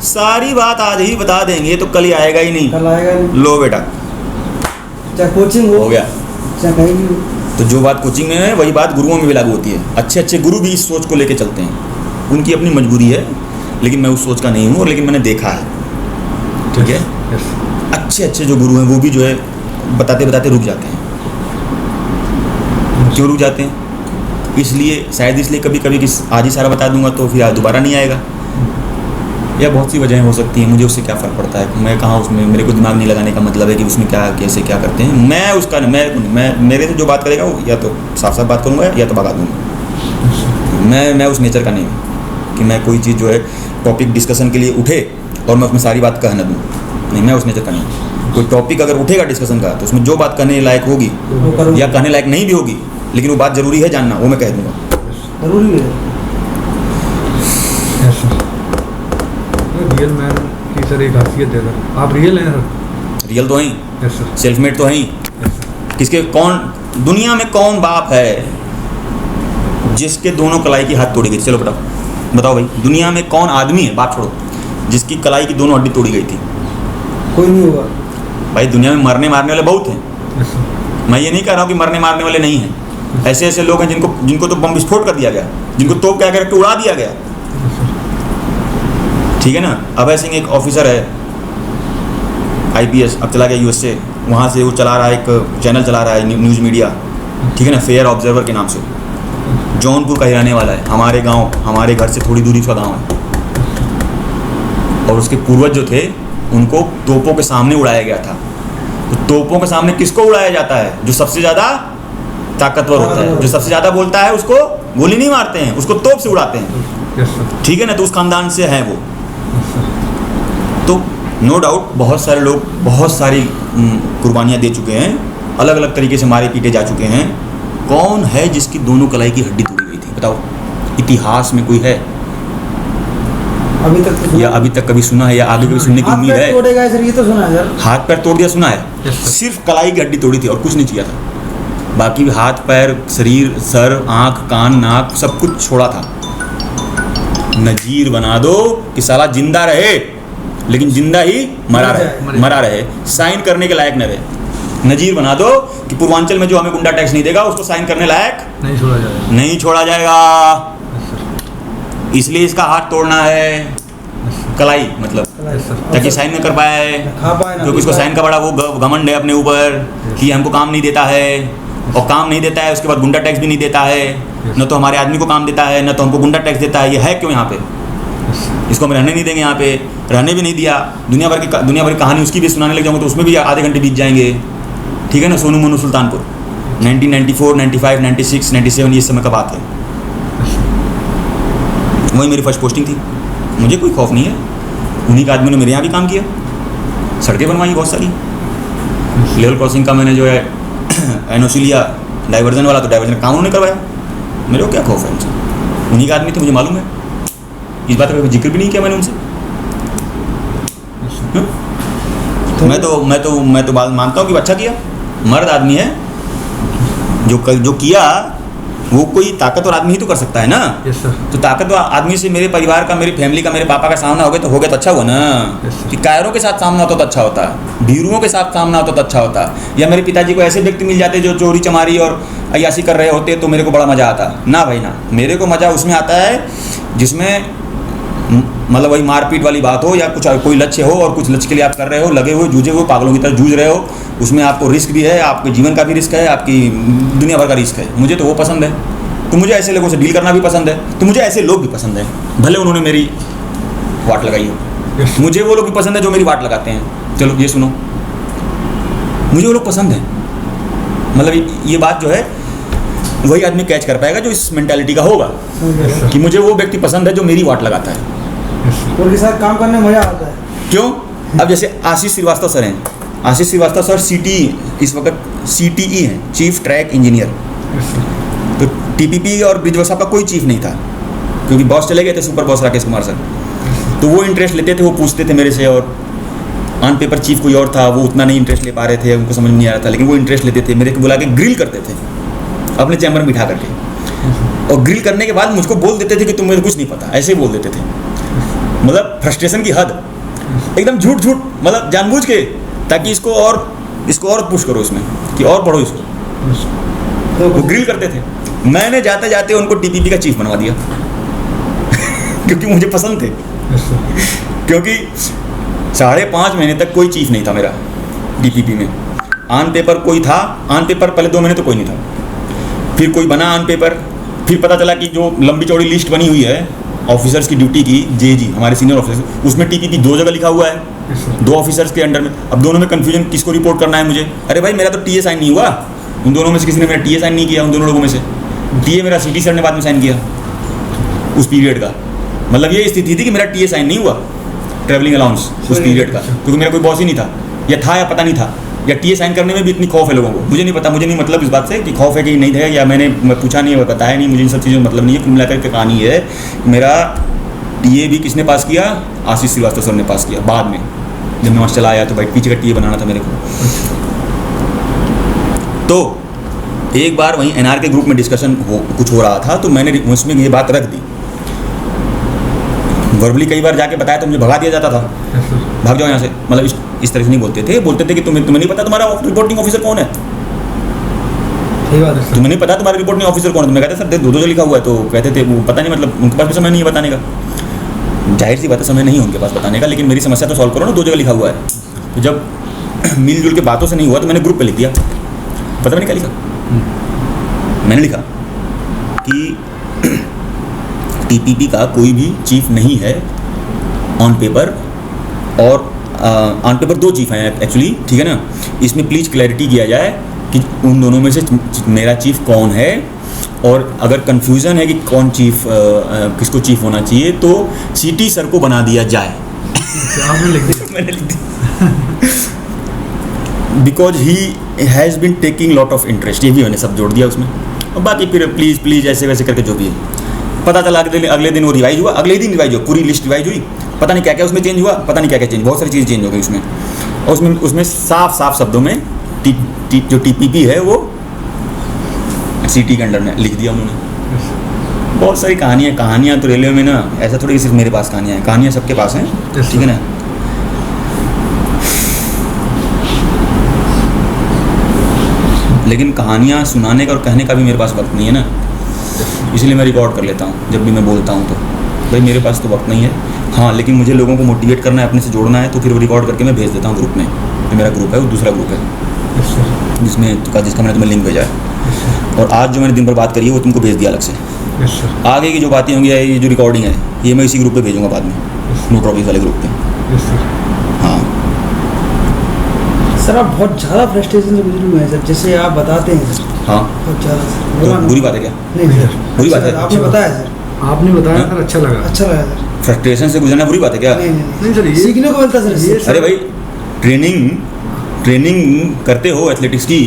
S2: सारी बात आज ही बता देंगे तो कल ही आएगा ही नहीं।
S3: कल आएगा नहीं,
S2: लो बेटा,
S3: चाहे कोचिंग
S2: हो गया।
S3: चाहे कहीं भी हो।
S2: तो जो बात कोचिंग में है वही बात गुरुओं में भी लागू होती है। अच्छे अच्छे गुरु भी इस सोच को लेके चलते हैं, उनकी अपनी मजबूरी है, लेकिन मैं उस सोच का नहीं हूँ, और लेकिन मैंने देखा है, ठीक है।
S1: यस।
S2: अच्छे अच्छे जो गुरु हैं वो भी जो है बताते बताते रुक जाते हैं। क्यों रुक जाते हैं? इसलिए शायद इसलिए कभी कभी कि आज ही सारा बता दूंगा तो फिर आज दोबारा नहीं आएगा, या बहुत सी वजहें हो सकती हैं। मुझे उससे क्या फ़र्क पड़ता है, मैं कहाँ उसमें, मेरे को दिमाग नहीं लगाने का मतलब है कि उसमें क्या कैसे क्या करते हैं। मैं उसका मैं मेरे से जो बात करेगा वो या तो साफ साफ बात करूँगा या तो भगा दूँगा। मैं उस नेचर का नहीं हूँ कि मैं कोई चीज़ जो है टॉपिक डिस्कशन के लिए उठे और मैं उसमें सारी बात कह न दूँ। नहीं, मैं उस नेचर का नहीं हूँ। कोई टॉपिक अगर उठेगा डिस्कसन का तो उसमें जो बात कहने लायक होगी
S3: वो करो।
S2: या कहने लायक नहीं भी होगी, लेकिन वो बात ज़रूरी है जानना, वो मैं कह दूँगा।
S3: जरूरी है।
S1: Yes sir. रियल मैन की सर एक खासियत है सर, आप रियल हैं सर।
S2: रियल तो हैं,
S1: यस सर।
S2: सेल्फ मेड तो हैं।
S1: Yes sir.
S2: किसके कौन दुनिया में कौन बाप है जिसके दोनों कलाई की हाथ तोड़ी गई? चलो बताओ भाई, दुनिया में कौन आदमी है, बात छोड़ो, जिसकी कलाई की दोनों हड्डी तोड़ी गई थी?
S3: कोई नहीं होगा।
S2: भाई दुनिया में मरने मारने वाले बहुत हैं,
S1: यस सर।
S2: मैं ये नहीं कह रहा हूँ कि मरने मारने वाले नहीं हैं। ऐसे ऐसे लोग हैं जिनको तो बम विस्फोट कर दिया गया, जिनको तोप क्या करके उड़ा दिया गया,
S1: यस सर।
S2: ठीक है ना। अभय सिंह एक ऑफिसर है IPS, अब चला गया USA, वहाँ से वो चला रहा है एक चैनल चला रहा है न्यूज़ मीडिया, ठीक है ना, फेयर ऑब्जर्वर के नाम से। जौनपुर का ही रहने वाला है, हमारे गांव, हमारे घर से थोड़ी दूरी उसका गांव है। और उसके पूर्वज जो थे उनको तोपों के सामने उड़ाया गया था। तो तोपों के सामने किसको उड़ाया जाता है? जो सबसे ज़्यादा ताकतवर होता है, जो सबसे ज़्यादा बोलता है, उसको गोली नहीं मारते हैं, उसको तोप से उड़ाते हैं,
S1: यस सर।
S2: ठीक है ना। तो उस खानदान से हैं वो।
S1: Yes sir.
S2: तो नो डाउट बहुत सारे लोग बहुत सारी कुर्बानियाँ दे चुके हैं, अलग अलग तरीके से मारे पीटे जा चुके हैं। कौन है जिसकी दोनों कलाई की हड्डी तोड़ी गई थी? बताओ, इतिहास में कोई है
S3: अभी तक तो
S2: या अभी तक कभी सुना है या आगे कभी सुनने की
S3: हाथ
S2: उम्मीद
S3: पैर
S2: है?
S3: तोड़ेगा सर, ये तो सुना है सर।
S2: हाथ पैर तोड़ दिया सुना है,
S1: Yes, sir.
S2: सिर्फ कलाई की हड्डी तोड़ी थी और कुछ नहीं किया था। बाकी हाथ पैर शरीर सर आँख कान नाक सब कुछ छोड़ा था। नजीर बना दो कि साला जिंदा रहे लेकिन जिंदा ही मरा रहे, मरा रहे, साइन करने के लायक न रहे। नजीर बना दो कि पूर्वांचल में जो हमें गुंडा टैक्स नहीं देगा उसको साइन करने लायक
S1: नहीं छोड़ा जाएगा।
S2: नहीं छोड़ा जाएगा।
S1: Yes sir.
S2: इसलिए इसका हाथ तोड़ना है, कलाई मतलब,
S1: यस सर।
S2: ताकि साइन न कर पाए,
S3: खा पाए ना
S2: क्योंकि उसको
S3: पी पाए।
S2: साइन का बड़ा वो घमंड है अपने ऊपर कि हमको काम नहीं देता है, और काम नहीं देता है उसके बाद गुंडा टैक्स भी नहीं देता है, न तो हमारे आदमी को काम देता है न तो हमको गुंडा टैक्स देता है। ये है क्यों यहाँ पे? इसको हम रहने नहीं देंगे, यहाँ पे रहने भी नहीं दिया। दुनिया भर की कहानी उसकी भी सुनाने लग जाऊँगा तो उसमें भी आधे घंटे बीत जाएंगे, ठीक है ना। सोनू मोनू सुल्तानपुर 1994, 95, 96, 97 ये समय का बात है। वही मेरी फर्स्ट पोस्टिंग थी, मुझे कोई खौफ नहीं है। उन्हीं के आदमी ने मेरे यहाँ भी काम किया, सड़कें बनवाई बहुत सारी। लेवल क्रॉसिंग का मैंने जो है NOC लिया, डाइवर्जन वाला, तो डाइवर्जन काम उन्होंने करवाया। मेरे को क्या खौफ है उनसे? उन्हीं का आदमी थे, मुझे मालूम है। इस बात का कोई जिक्र भी नहीं किया मैंने उनसे। मैं तो बात मानता हूँ कि अच्छा किया, मर्द आदमी है, जो किया वो कोई ताकतवर आदमी ही तो कर सकता है ना।
S1: Yes sir.
S2: तो ताकतवर आदमी से मेरे परिवार का, मेरी फैमिली का, मेरे पापा का सामना हो गया तो अच्छा हुआ ना।
S1: Yes, sir.
S2: कि कायरों के साथ सामना होता तो अच्छा होता, भीरुओं के साथ सामना होता तो अच्छा होता, या मेरे पिताजी को ऐसे व्यक्ति मिल जाते जो चोरी चमारी और अय्याशी कर रहे होते तो मेरे को बड़ा मज़ा आता ना। भाई ना, मेरे को मज़ा उसमें आता है जिसमें मतलब वही मारपीट वाली बात हो, या कुछ कोई लक्ष्य हो और कुछ लक्ष्य के लिए आप कर रहे हो, लगे हुए, जूझे हुए, पागलों की तरह जूझ रहे हो, उसमें आपको रिस्क भी है, आपके जीवन का भी रिस्क है, आपकी दुनिया भर का रिस्क है। मुझे तो वो पसंद है। तो मुझे ऐसे लोगों से डील करना भी पसंद है, तो मुझे ऐसे लोग भी पसंद हैं, भले उन्होंने मेरी वाट लगाई हो।
S1: Yes.
S2: मुझे वो लोग भी पसंद है जो मेरी वाट लगाते हैं। चलो ये सुनो, मुझे वो लोग पसंद हैं। मतलब ये बात जो है वही आदमी कैच कर पाएगा जो इस मेंटालिटी का होगा
S1: Yes, sir.
S2: कि मुझे वो व्यक्ति पसंद है जो मेरी वाट लगाता है।
S1: Yes, sir.
S3: उनके साथ काम करने में मजा आता है।
S2: क्यों? अब जैसे आशीष श्रीवास्तव सर हैं, आशीष श्रीवास्तव सर इस वक्त CTE हैं, chief track engineer.
S1: Yes, sir.
S2: तो TPP और ब्रिजवर्क्स साहब का कोई चीफ नहीं था, क्योंकि बॉस चले गए थे, super boss Rakesh Kumar sir. तो वो इंटरेस्ट लेते थे, वो पूछते थे मेरे से, और ऑन पेपर चीफ कोई और था, वो उतना नहीं इंटरेस्ट ले पा रहे थे, उनको समझ नहीं आ रहा था, लेकिन वो इंटरेस्ट लेते थे, मेरे को बुला के ग्रिल करते थे अपने चैम्बर में बिठा करके, और ग्रिल करने के बाद मुझको बोल देते थे कि तुम मुझे कुछ नहीं पता, ऐसे ही बोल देते थे। मतलब फ्रस्ट्रेशन की हद, एकदम झूठ मतलब जानबूझ के, ताकि इसको और पुश करो इसमें, कि और पढ़ो इसको। वो ग्रिल करते थे। मैंने जाते जाते उनको TPP का चीफ बनवा दिया क्योंकि मुझे पसंद थे।
S1: Yes, sir.
S2: क्योंकि 5.5 महीने तक कोई चीफ नहीं था मेरा DPP में। ऑन पेपर कोई था, ऑन पेपर पहले 2 महीने तो कोई नहीं था, फिर कोई बना ऑन पेपर, फिर पता चला कि जो लंबी चौड़ी लिस्ट बनी हुई है ऑफिसर्स की ड्यूटी की, JG हमारे सीनियर ऑफिसर, उसमें TPP 2 जगह लिखा हुआ है,
S1: Yes, sir.
S2: 2 ऑफिसर्स के अंडर में। अब दोनों में कन्फ्यूजन, किसको रिपोर्ट करना है मुझे। अरे भाई मेरा तो TA साइन नहीं हुआ, उन दोनों में से किसी ने मेरा TA साइन नहीं किया, उन दोनों लोगों में से। TA मेरा CT सर ने बाद में साइन किया उस पीरियड का। मतलब ये स्थिति थी कि मेरा TA साइन नहीं हुआ, ट्रैवलिंग अलाउंस उस पीरियड का, क्योंकि मेरा कोई बॉस ही नहीं था, या पता नहीं था, या TA साइन करने में भी इतनी खौफ है लोगों को। मुझे नहीं पता, मुझे नहीं मतलब इस बात से कि खौफ है कि नहीं है, या मैंने पूछा नहीं है, बताया नहीं, मुझे इन सब चीज़ों में मतलब नहीं है। कुल मिलाकर के कहानी है, मेरा TA भी किसने पास किया? आशीष श्रीवास्तव सर ने पास किया बाद में, जब मैं वहाँ चला आया तो भाई पीछे का TA बनाना था मेरे को। तो एक बार वहीं NR के ग्रुप में डिस्कशन कुछ हो रहा था, तो मैंने उसमें ये बात रख दी। वर्बली कई बार जाके बताया तो मुझे भगा दिया जाता था,
S1: Yes, sir.
S2: भाग जाओ यहाँ से। मतलब इस तरह से नहीं बोलते थे कि तुम्हें नहीं पता तुम्हारा रिपोर्टिंग ऑफिसर कौन है,
S1: सही बात है सर।
S2: तुम्हें नहीं पता तुम्हारा रिपोर्टिंग ऑफिसर कौन है। तो मैं कहता सर 2 जगह लिखा हुआ है, तो कहते थे वो पता नहीं, मतलब उनके पास भी समय नहीं है बताने का। जाहिर सी बात है, समय नहीं है उनके पास बताने का, लेकिन मेरी समस्या तो सॉल्व करो ना, 2 जगह लिखा हुआ है। तो जब मिलजुल के बातों से नहीं हुआ तो मैंने ग्रुप पे लिख दिया। पता मैंने क्या लिखा? मैंने लिखा कि TPP का कोई भी चीफ नहीं है ऑन पेपर, और ऑन पेपर 2 चीफ हैं एक्चुअली, ठीक है ना। इसमें प्लीज़ क्लैरिटी किया जाए कि उन दोनों में से मेरा चीफ कौन है, और अगर कंफ्यूजन है कि कौन चीफ किसको चीफ होना चाहिए तो CT सर को बना दिया जाए।
S1: आपने लिख दिया।
S2: मैंने लिख दिया because he has been taking lot of interest, ये भी मैंने सब जोड़ दिया उसमें। और बाकी फिर प्लीज़ ऐसे वैसे करके जो भी है। पता चला अगले दिन वो रिवाइज हुआ, अगले दिन रिवाइज हुआ, पूरी लिस्ट रिवाइज हुई, पता नहीं क्या क्या उसमें चेंज हुआ, पता नहीं क्या क्या चेंज, बहुत सारी चीज़ चेंज हो गई उसमें। और उसमें साफ शब्दों में जो TPP है वो CT के अंडर में लिख दिया उन्होंने। बहुत सारी कहानियाँ तो रेलवे में ना, ऐसा थोड़ी सिर्फ मेरे पास कहानियाँ हैं, कहानियाँ सबके पास हैं, ठीक है ना। लेकिन कहानियाँ सुनाने का और कहने का भी मेरे पास वक्त नहीं है ना, इसलिए मैं रिकॉर्ड कर लेता हूँ जब भी मैं बोलता हूँ। तो भाई मेरे पास तो वक्त नहीं है, हाँ, लेकिन मुझे लोगों को मोटिवेट करना है, अपने से जोड़ना है, तो फिर वो रिकॉर्ड करके मैं भेज देता हूँ ग्रुप में। जो मेरा ग्रुप है वो दूसरा ग्रुप है,
S1: Yes, sir.
S2: जिसका मैंने तुम्हें लिंक भेजा है, और आज जो मैंने दिन भर बात करी है वो तुमको भेज दिया अलग से।
S1: Yes, sir.
S2: आगे की जो बातें होंगी, ये जो रिकॉर्डिंग है, ये मैं इसी ग्रुप पे भेजूंगा बाद में, नोट ऑफिस वाले ग्रुप पे।
S1: Yes, sir.
S2: हाँ
S3: सर आप बहुत ज़्यादा फ्रस्ट्रेशन से गुजरे हुए हैं सर, जैसे आप बताते हैं सर,
S2: हाँ,
S3: बहुत ज़्यादा सर।
S2: तो
S3: बोला ना?
S2: बुरी बात है क्या?
S3: नहीं सर,
S2: बुरी बात है?
S3: अच्छा, आपने बताया सर,
S1: आपने बताया
S2: हाँ?
S1: सर, अच्छा लगा।
S3: अच्छा लगा सर।
S2: फ्रस्ट्रेशन से गुजरना बुरी बात है क्या?
S3: नहीं
S1: नहीं सर, ये
S3: सीखने को मिलता सर इससे।
S2: अरे भाई ट्रेनिंग करते हो एथलेटिक्स की,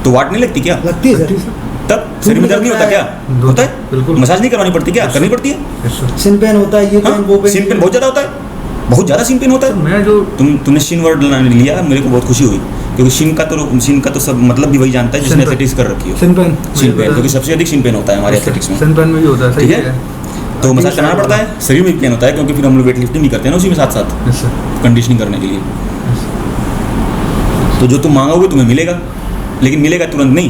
S2: तो वाट नहीं लगती क्या?
S3: लगती है
S1: ठीक
S3: सर।
S1: सर।
S2: तब शरीर में दर्द नहीं होता क्या? होता है।
S1: बिल्कुल।
S2: मसाज नहीं करवानी पड़ती क्या? करनी पड़ती है।
S1: Yes sir.
S3: सिन पेन होता है, ये पेन वो पेन।
S2: सिन पेन बहुत ज़्यादा होता है, बहुत ज़्यादा सिन पेन होता है।
S1: मैं जो
S2: तुमने शिन वर्ड लिया, मेरे को बहुत खुशी हुई, क्योंकि शिन का तो सब मतलब भी वही जानता है जिसने
S1: शिन पेन।
S2: एथलेटिक्स कर रखी हो।
S1: सिन पेन
S2: शिन पेन, क्योंकि सबसे अधिक शिन पेन होता है हमारे एथलेटिक्स में।
S1: सिन पेन में भी होता है, सही
S2: ठीक है, तो मसाज कराना पड़ता है। शरीर में भी पेन होता है, क्योंकि फिर हम लोग वेट लिफ्टिंग भी करते हैं ना उसी में साथ साथ,
S1: यस सर।
S2: कंडीशनिंग करने के लिए। तो जो तुम मांगोगे तुम्हें मिलेगा, लेकिन मिलेगा तुरंत नहीं।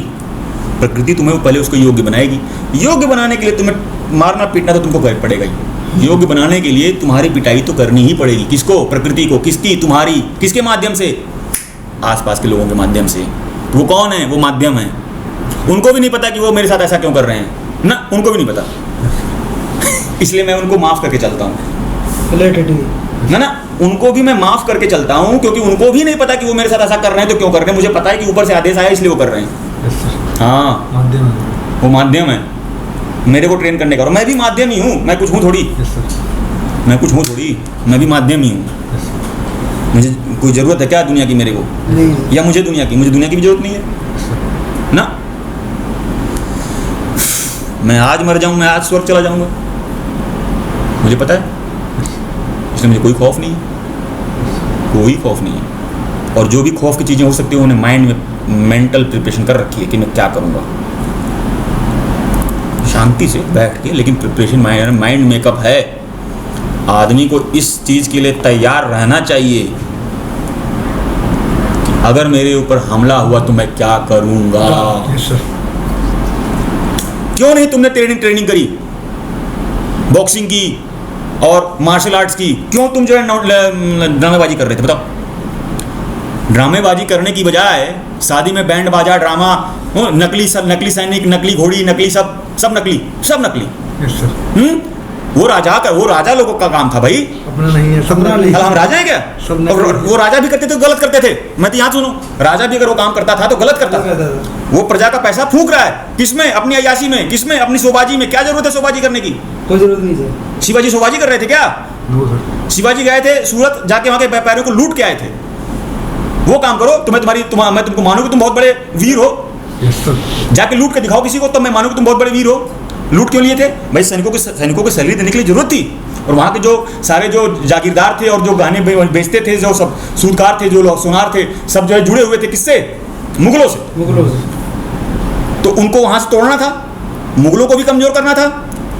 S2: प्रकृति तुम्हें पहले उसको योग्य बनाएगी। योग्य बनाने के लिए तुम्हें मारना पीटना तो तुमको पड़ेगा ही। योग्य बनाने के लिए तुम्हारी पिटाई तो करनी ही पड़ेगी। किसको? प्रकृति को। किसकी? तुम्हारी। किसके माध्यम से? आसपास के लोगों के माध्यम से। वो कौन है? वो माध्यम है। उनको भी नहीं पता कि वो मेरे साथ ऐसा क्यों कर रहे हैं ना, उनको भी नहीं पता। इसलिए मैं उनको माफ करके चलता हूँ ना, उनको भी मैं माफ करके चलता हूँ, क्योंकि उनको भी नहीं पता कि वो मेरे साथ ऐसा कर रहे हैं तो क्यों कर रहे हैं। मुझे पता है कि ऊपर से आदेश आया इसलिए वो कर रहे हैं।
S1: Yes sir.
S2: हाँ,
S1: माध्यम है।
S2: वो माध्यम है मेरे को ट्रेन करने का, और मैं भी माध्यम ही हूँ। मैं कुछ हूँ थोड़ी,
S1: यस सर।
S2: मैं कुछ हूँ थोड़ी, मैं भी माध्यम ही हूँ।
S1: Yes sir.
S2: मुझे कोई ज़रूरत है क्या दुनिया की मेरे को?
S3: नहीं।
S2: या मुझे दुनिया की भी ज़रूरत नहीं है ना। मैं आज मर जाऊँ, मैं आज स्वर्ग चला जाऊँगा, मुझे पता है। इसलिए मुझे कोई खौफ नहीं है, कोई खौफ नहीं है। और जो भी खौफ की चीज़ें हो सकती हैं उन्हें माइंड में मेंटल प्रिपरेशन कर रखी है कि मैं क्या करूँगा, शांति से बैठ के। लेकिन प्रिपरेशन माइंड मेकअप है। आदमी को इस चीज़ के लिए तैयार रहना चाहिए कि अगर मेरे ऊपर हमला हुआ तो मैं क्या करूँगा।
S1: Yes sir.
S2: क्यों नहीं तुमने ट्रेनिंग करी बॉक्सिंग की और मार्शल आर्ट्स की? क्यों तुम जो है ड्रामेबाजी कर रहे थे? बताओ। ड्रामेबाजी करने की बजाय शादी में बैंड बाजा ड्रामा, नकली सैनिक, नकली घोड़ी, नकली सब नकली।
S1: Yes sir.
S2: वो राजा लोगों का काम था भाई।
S1: अपना नहीं है, सपना नहीं।
S2: हम राजा हैं क्या?
S1: सब नकली।
S2: और वो राजा भी करते थे तो गलत करते थे। मैं तो यहाँ सुनो, राजा भी अगर वो काम करता था तो गलत करता था। वो प्रजा का पैसा फूंक रहा है किसमें? अपनी अय्याशी में। किसमें? अपनी शोबाजी में। क्या जरूरत है शोबाजी करने की?
S3: कोई जरूरत नहीं सर।
S2: शिवाजी शोबाजी कर रहे थे क्या?
S1: No sir.
S2: शिवाजी गए थे सूरत, जाके वहां के व्यापारियों को लूट के आए थे। वो काम करो तो मैं तुमको मानूं कि तुम बहुत बड़े वीर हो।
S1: Yes sir.
S2: जाके लूट के दिखाओ किसी को, तो मैं मानूं कि तुम बहुत बड़े वीर हो। लूट क्यों लिए थे भाई? सैनिकों को सैलरी देने के लिए जरूरत थी। और वहाँ के जो सारे जो जागीरदार थे और जो गहने बेचते थे, जो सब सूदकार थे, जो सोनार थे, सब जो है जुड़े हुए थे किससे? मुगलों से। तो उनको वहाँ से तोड़ना था, मुगलों को भी कमजोर करना था,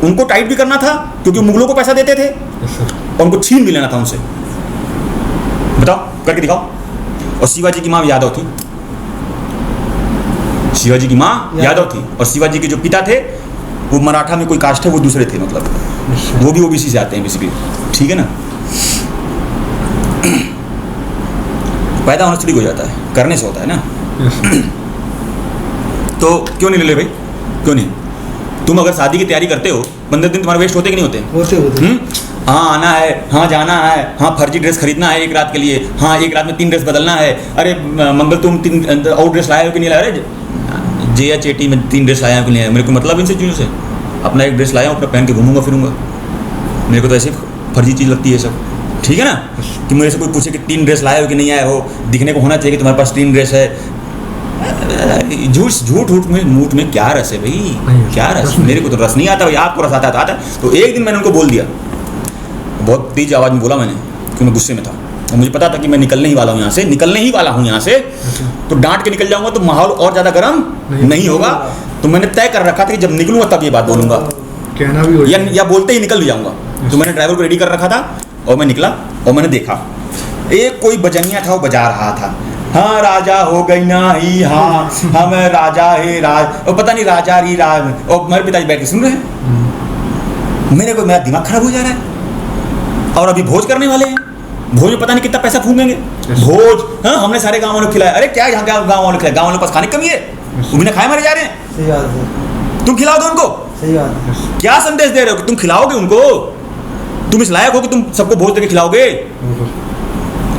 S2: उनको टाइट भी करना था, क्योंकि मुगलों को पैसा देते थे,
S1: यस सर।
S2: और उनको छीन भी लेना था उनसे। बताओ, करके दिखाओ। और शिवाजी की माँ यादव थी। शिवाजी की माँ यादव थी, और शिवाजी के जो पिता थे वो मराठा में कोई कास्ट है, वो दूसरे थे, मतलब वो भी ओबीसी से आते हैं बेसिकली। ठीक है ना। पैदा होने से ठीक हो जाता है, करने से होता है ना।
S1: Yes sir.
S2: तो क्यों नहीं ले भाई? क्यों नहीं? तुम अगर शादी की तैयारी करते हो, 15 दिन तुम्हारे वेस्ट होते कि नहीं होते?
S3: होते।
S2: हाँ आना है, हाँ जाना है, हाँ फर्जी ड्रेस खरीदना है एक रात के लिए, हाँ एक रात में 3 ड्रेस बदलना है। अरे मंगल तुम 3 और ड्रेस लाए हो कि नहीं लाए? अरे JH80 में 3 ड्रेस लाया हो कि नहीं? मेरे को मतलब इनसे चीज़ों से। अपना एक ड्रेस लाया हूँ, अपना पहन के घूमूंगा फिरूंगा। मेरे को तो ऐसे फर्जी चीज़ लगती है सब। ठीक है ना, कि मेरे से कोई पूछे कि 3 ड्रेस लाए हो कि नहीं आए हो, दिखने को होना चाहिए कि तुम्हारे पास 3 ड्रेस है। झूठ में क्या रस है भाई? क्या रस? मेरे को तो रस नहीं आता भाई, आपको रस आता है। तो एक दिन मैंने उनको बोल दिया, बहुत तेज आवाज़ में बोला मैंने, क्योंकि मैं गुस्से में था और मुझे पता था कि मैं निकलने ही वाला हूँ यहाँ से, तो डांट के निकल जाऊंगा तो माहौल और ज़्यादा गर्म नहीं होगा। तो मैंने तय कर रखा था कि जब निकलूंगा तब ये बात बोलूंगा,
S1: कहना भी हो
S2: या बोलते ही निकल भी जाऊंगा। तो मैंने ड्राइवर को रेडी कर रखा था और मैं निकला, और मैंने देखा एक कोई बजनिया था, वो बजा रहा था, हाँ राजा हो गई ना ही, हाँ हम राजा है राज, और पता नहीं राजा री राज। और मेरे पिताजी बैठ के सुन रहे हैं। मेरा दिमाग खराब हो जा रहा है। और अभी भोज करने वाले हैं, भोज में पता नहीं कितना पैसा फूकेंगे। भोज, हाँ हमने सारे गाँव वालों को खिलाया। अरे क्या यहाँ गाँव वालों खिलाया? गाँव वालों के पास खाने की कमी है? वो बिना खाए मारे जा रहे हैं।
S3: सही बात है।
S2: तुम खिलाओ दो उनको।
S3: सही बात है।
S2: क्या संदेश दे रहे हो कि तुम खिलाओगे उनको? तुम इस लायक हो कि तुम सबको भोज देके खिलाओगे?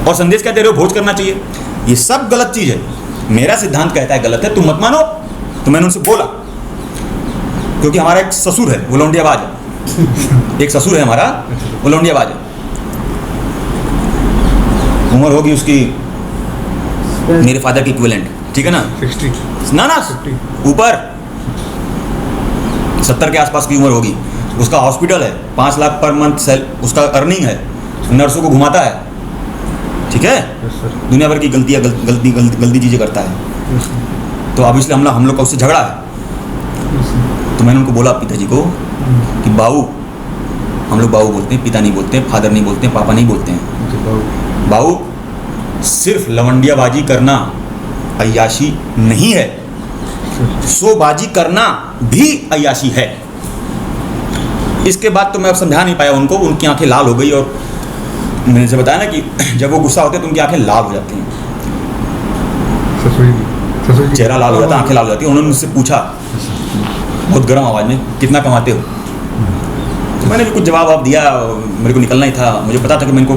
S2: और संदेश क्या दे रहे हो? भोज करना चाहिए। ये सब गलत चीज है। मेरा सिद्धांत कहता है गलत है, तुम मत मानो। तो मैंने उनसे बोला, क्योंकि हमारा एक ससुर है, वो लौंडियाबाज है। एक ससुर है हमारा, वो लौंडियाबाज है। उम्र होगी उसकी मेरे फादर की इक्विवेलेंट, ठीक है ना?
S1: 60
S2: ना ऊपर 70 के आसपास की उम्र होगी, उसका हॉस्पिटल है, 5 लाख पर मंथ सेल उसका अर्निंग है, नर्सों को घुमाता है, ठीक है, दुनिया भर की गलती चीज़ें करता है। तो अब इसलिए हम लोग का उससे झगड़ा है। तो मैंने उनको बोला पिताजी को कि बाबू, हम लोग बाबू बोलते हैं, पिता नहीं बोलते हैं, फादर नहीं बोलते हैं, पापा नहीं बोलते हैं। बाबू, सिर्फ लवंडियाबाजी करना अय्याशी नहीं है, शोबाजी करना भी अय्याशी है। इसके बाद तो मैं अब समझा नहीं पाया उनको, उनकी आंखें लाल हो गई और मैंने से बताया ना कि जब वो गुस्सा होते हैं तो उनकी आंखें लाल हो जाती हैं, चेहरा लाल हो जाता है, आंखें लाल हो जाती हैं। उन्होंने मुझसे पूछा बहुत गर्म आवाज़ में, कितना कमाते हो? तो मैंने भी कुछ जवाब दिया, मेरे को निकलना ही था, मुझे पता था कि मैं इनको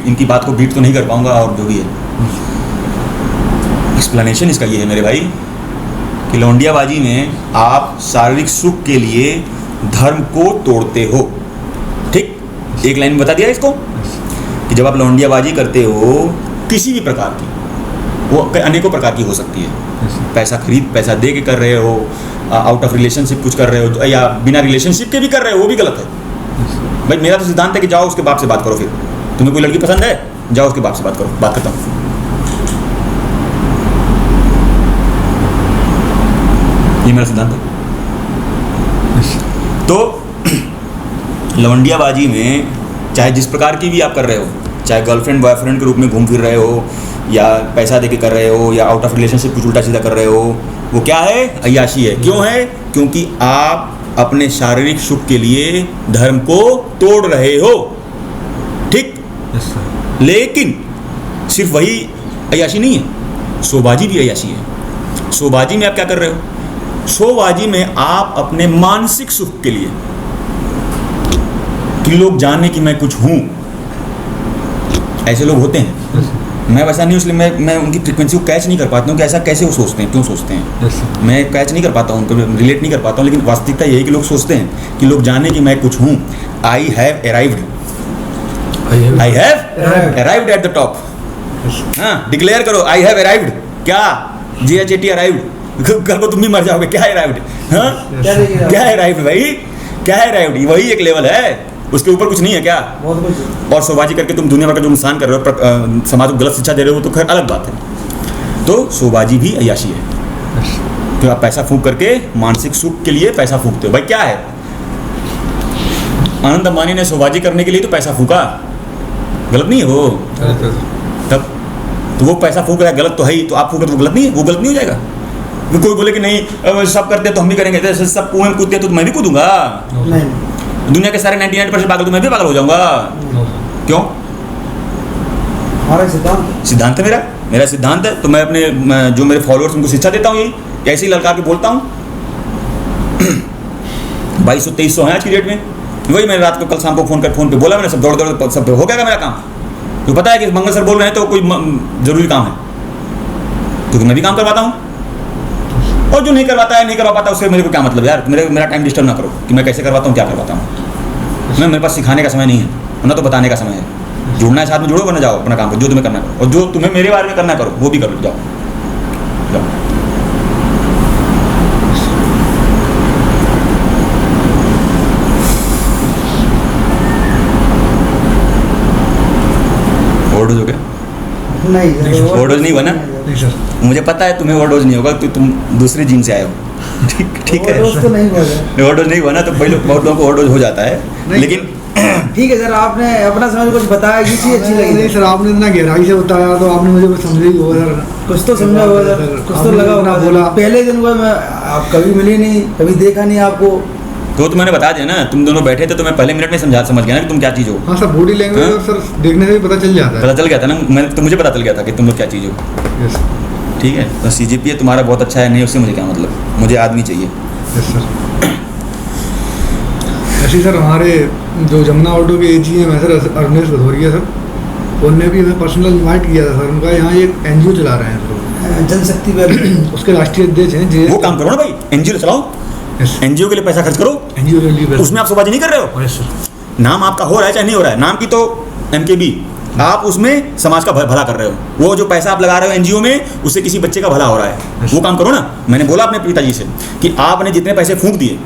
S2: इनकी बात को बीट तो नहीं कर पाऊंगा, और जो भी है एक्सप्लेनेशन इसका ये है मेरे भाई कि लौंडियाबाजी में आप शारीरिक सुख के लिए धर्म को तोड़ते हो। ठीक, एक लाइन में बता दिया इसको कि जब आप लौंडियाबाजी करते हो किसी भी प्रकार की, वो अनेकों प्रकार की हो सकती है, पैसा दे के कर रहे हो, आउट ऑफ रिलेशनशिप कुछ कर रहे हो, या बिना रिलेशनशिप के भी कर रहे हो, वो भी गलत है। भाई मेरा तो सिद्धांत है कि जाओ उसके बाप से बात करो, फिर तुम्हें कोई लड़की पसंद है, जाओ उसके बाप से बात करो, बात करता हूँ। ये मेरा सिद्धांत है। तो लवंडियाबाजी में चाहे जिस प्रकार की भी आप कर रहे हो, चाहे गर्लफ्रेंड बॉयफ्रेंड के रूप में घूम फिर रहे हो, या पैसा दे के कर रहे हो, या आउट ऑफ रिलेशनशिप कुछ उल्टा सीधा कर रहे हो, वो क्या है? अय्याशी है। क्यों है? क्योंकि आप अपने शारीरिक सुख के लिए धर्म को तोड़ रहे हो। ठीक, लेकिन सिर्फ वही अय्याशी नहीं है, शोबाजी भी अय्याशी है। शोबाजी में आप क्या कर रहे हो? शोबाजी में आप अपने मानसिक सुख के लिए, कि लोग जाने कि मैं कुछ हूं, ऐसे लोग होते हैं। मैं वैसा नहीं, इसलिए मैं उनकी फ्रीक्वेंसी को कैच नहीं कर पाता हूँ कि ऐसा कैसे वो सोचते हैं, क्यों सोचते हैं। मैं कैच नहीं कर पाता हूँ, उनको रिलेट नहीं कर पाता हूँ, लेकिन वास्तविकता यही कि लोग सोचते हैं कि लोग जाने कि मैं कुछ हूँ। I have arrived at the top. हाँ, डिक्लेयर करो आई हैव अराइव्ड। क्या? GHAT arrived. कल को तुम भी मर जाओगे। क्या है अराइव्ड? हाँ, क्या है अराइव्ड भाई? क्या है अराइव्ड? वही एक लेवल है, उसके ऊपर कुछ नहीं है क्या?
S3: बहुत कुछ।
S2: और शोबाजी करके तुम दुनिया भर का जो नुकसान कर रहे हो, समाज को गलत शिक्षा दे रहे हो, तो खैर अलग बात है। तो शोबाजी भी अय्याशी है। तो आप पैसा फूंक करके मानसिक सुख के लिए पैसा फूंकते हो। भाई क्या है, आनंद अंबानी ने शोबाजी करने के लिए तो पैसा फूंका, गलत नहीं है वो? तब तो वो पैसा फूंक रहा है, गलत तो है ही, तो आप फूंके तो वो गलत नहीं है? वो गलत नहीं हो जाएगा? कोई बोले कि नहीं सब करते तो हम भी करेंगे, जैसे सब कुएं में कूदते तो मैं भी कूदूंगा।
S3: नहीं,
S2: दुनिया के सारे 99% पागल तो मैं भी पागल हो जाऊंगा। क्यों?
S3: हमारा
S2: सिद्धांत है मेरा सिद्धांत है। तो मैं अपने जो मेरे फॉलोअर्स उनको शिक्षा देता हूँ, यही ऐसे ही लड़का के बोलता हूँ। 2200-2300 हैं आज की डेट में। वही मैंने रात को कल शाम को फोन पे बोला, मैंने सब दौड़ सब हो गया मेरा काम। तो पता है कि मंगल सर बोल रहे हैं तो कोई जरूरी काम है, क्योंकि मैं भी काम करवाता हूँ, और जो नहीं करवा पाता उससे मेरे को क्या मतलब यार? मेरा टाइम डिस्टर्ब ना करो कि मैं कैसे करवाता हूँ, क्या करवाता हूँ। मेरे पास सिखाने का समय नहीं है, ना तो बताने का समय है। जुड़ना है साथ में जुड़ो, वरना जाओ अपना काम करो, जो तुम्हें करना करो, और जो तुम्हें मेरे बारे में करना करो वो भी कर लो, जाओ। ओवरडोज हो गया?
S3: नहीं,
S2: ओवरडोज नहीं हुआ ना?
S1: नहीं सर,
S2: मुझे पता है तुम्हें ओवरडोज नहीं होगा, तो तुम दूसरे जिम से आए हो। ठीक है,
S3: ओवरडोज तो नहीं हुआ सर।
S2: ओवरडोज नहीं हुआ ना, तो बहुत लोगों को ओवरडोज हो जाता है, लेकिन
S3: ठीक है सर, आपने अपना समझ कुछ बताया, ये चीज़ अच्छी लगी।
S1: नहीं सर, आपने इतना गहराई से बताया तो आपने मुझे कुछ समझ ही होगा सर।
S3: कुछ तो समझा होगा सर, कुछ तो लगा होगा।
S1: बोला
S3: पहले दिन हुआ, मैं आप कभी मिले नहीं, कभी देखा नहीं आपको।
S2: तो मैंने बता दिया ना, तुम दोनों बैठे थे तो मैं पहले मिनट में समझ गया ना कि तुम क्या चीज़ हो।
S1: हाँ सर, बॉडी लैंग्वेज और सर देखने से भी पता चल जाता है।
S2: पता चल गया था ना, मैंने तो मुझे पता चल गया था कि तुम लोग क्या चीज़ हो।
S1: यस
S2: ठीक है, तो CGPA तुम्हारा बहुत अच्छा है, नहीं उससे मुझे क्या मतलब, मुझे आदमी चाहिए।
S1: Yes sir. ऐसे सर हमारे जो जमुना ऑटो के AGM है सर, अरनेश भदौरिया सर, उनने भी हमें पर्सनल इन्वाइट किया था सर। उनका यहाँ एक NGO चला रहे हैं सर,
S3: जनशक्ति पर
S1: उसके राष्ट्रीय अध्यक्ष हैं।
S2: वो काम करो ना भाई, NGO चलाओ, NGO के लिए पैसा खर्च करो,
S1: NGO के लिए
S2: उसमें आप शोबाजी नहीं कर रहे हो।
S1: Yes sir.
S2: नाम आपका हो रहा है चाहे नहीं हो रहा है, नाम की तो MKB, आप उसमें समाज का भला कर रहे हो। वो जो पैसा आप लगा रहे हो NGO में, उससे किसी बच्चे का भला हो रहा है, वो काम करो ना। मैंने बोला अपने पिताजी से कि आपने जितने पैसे फूंक दिए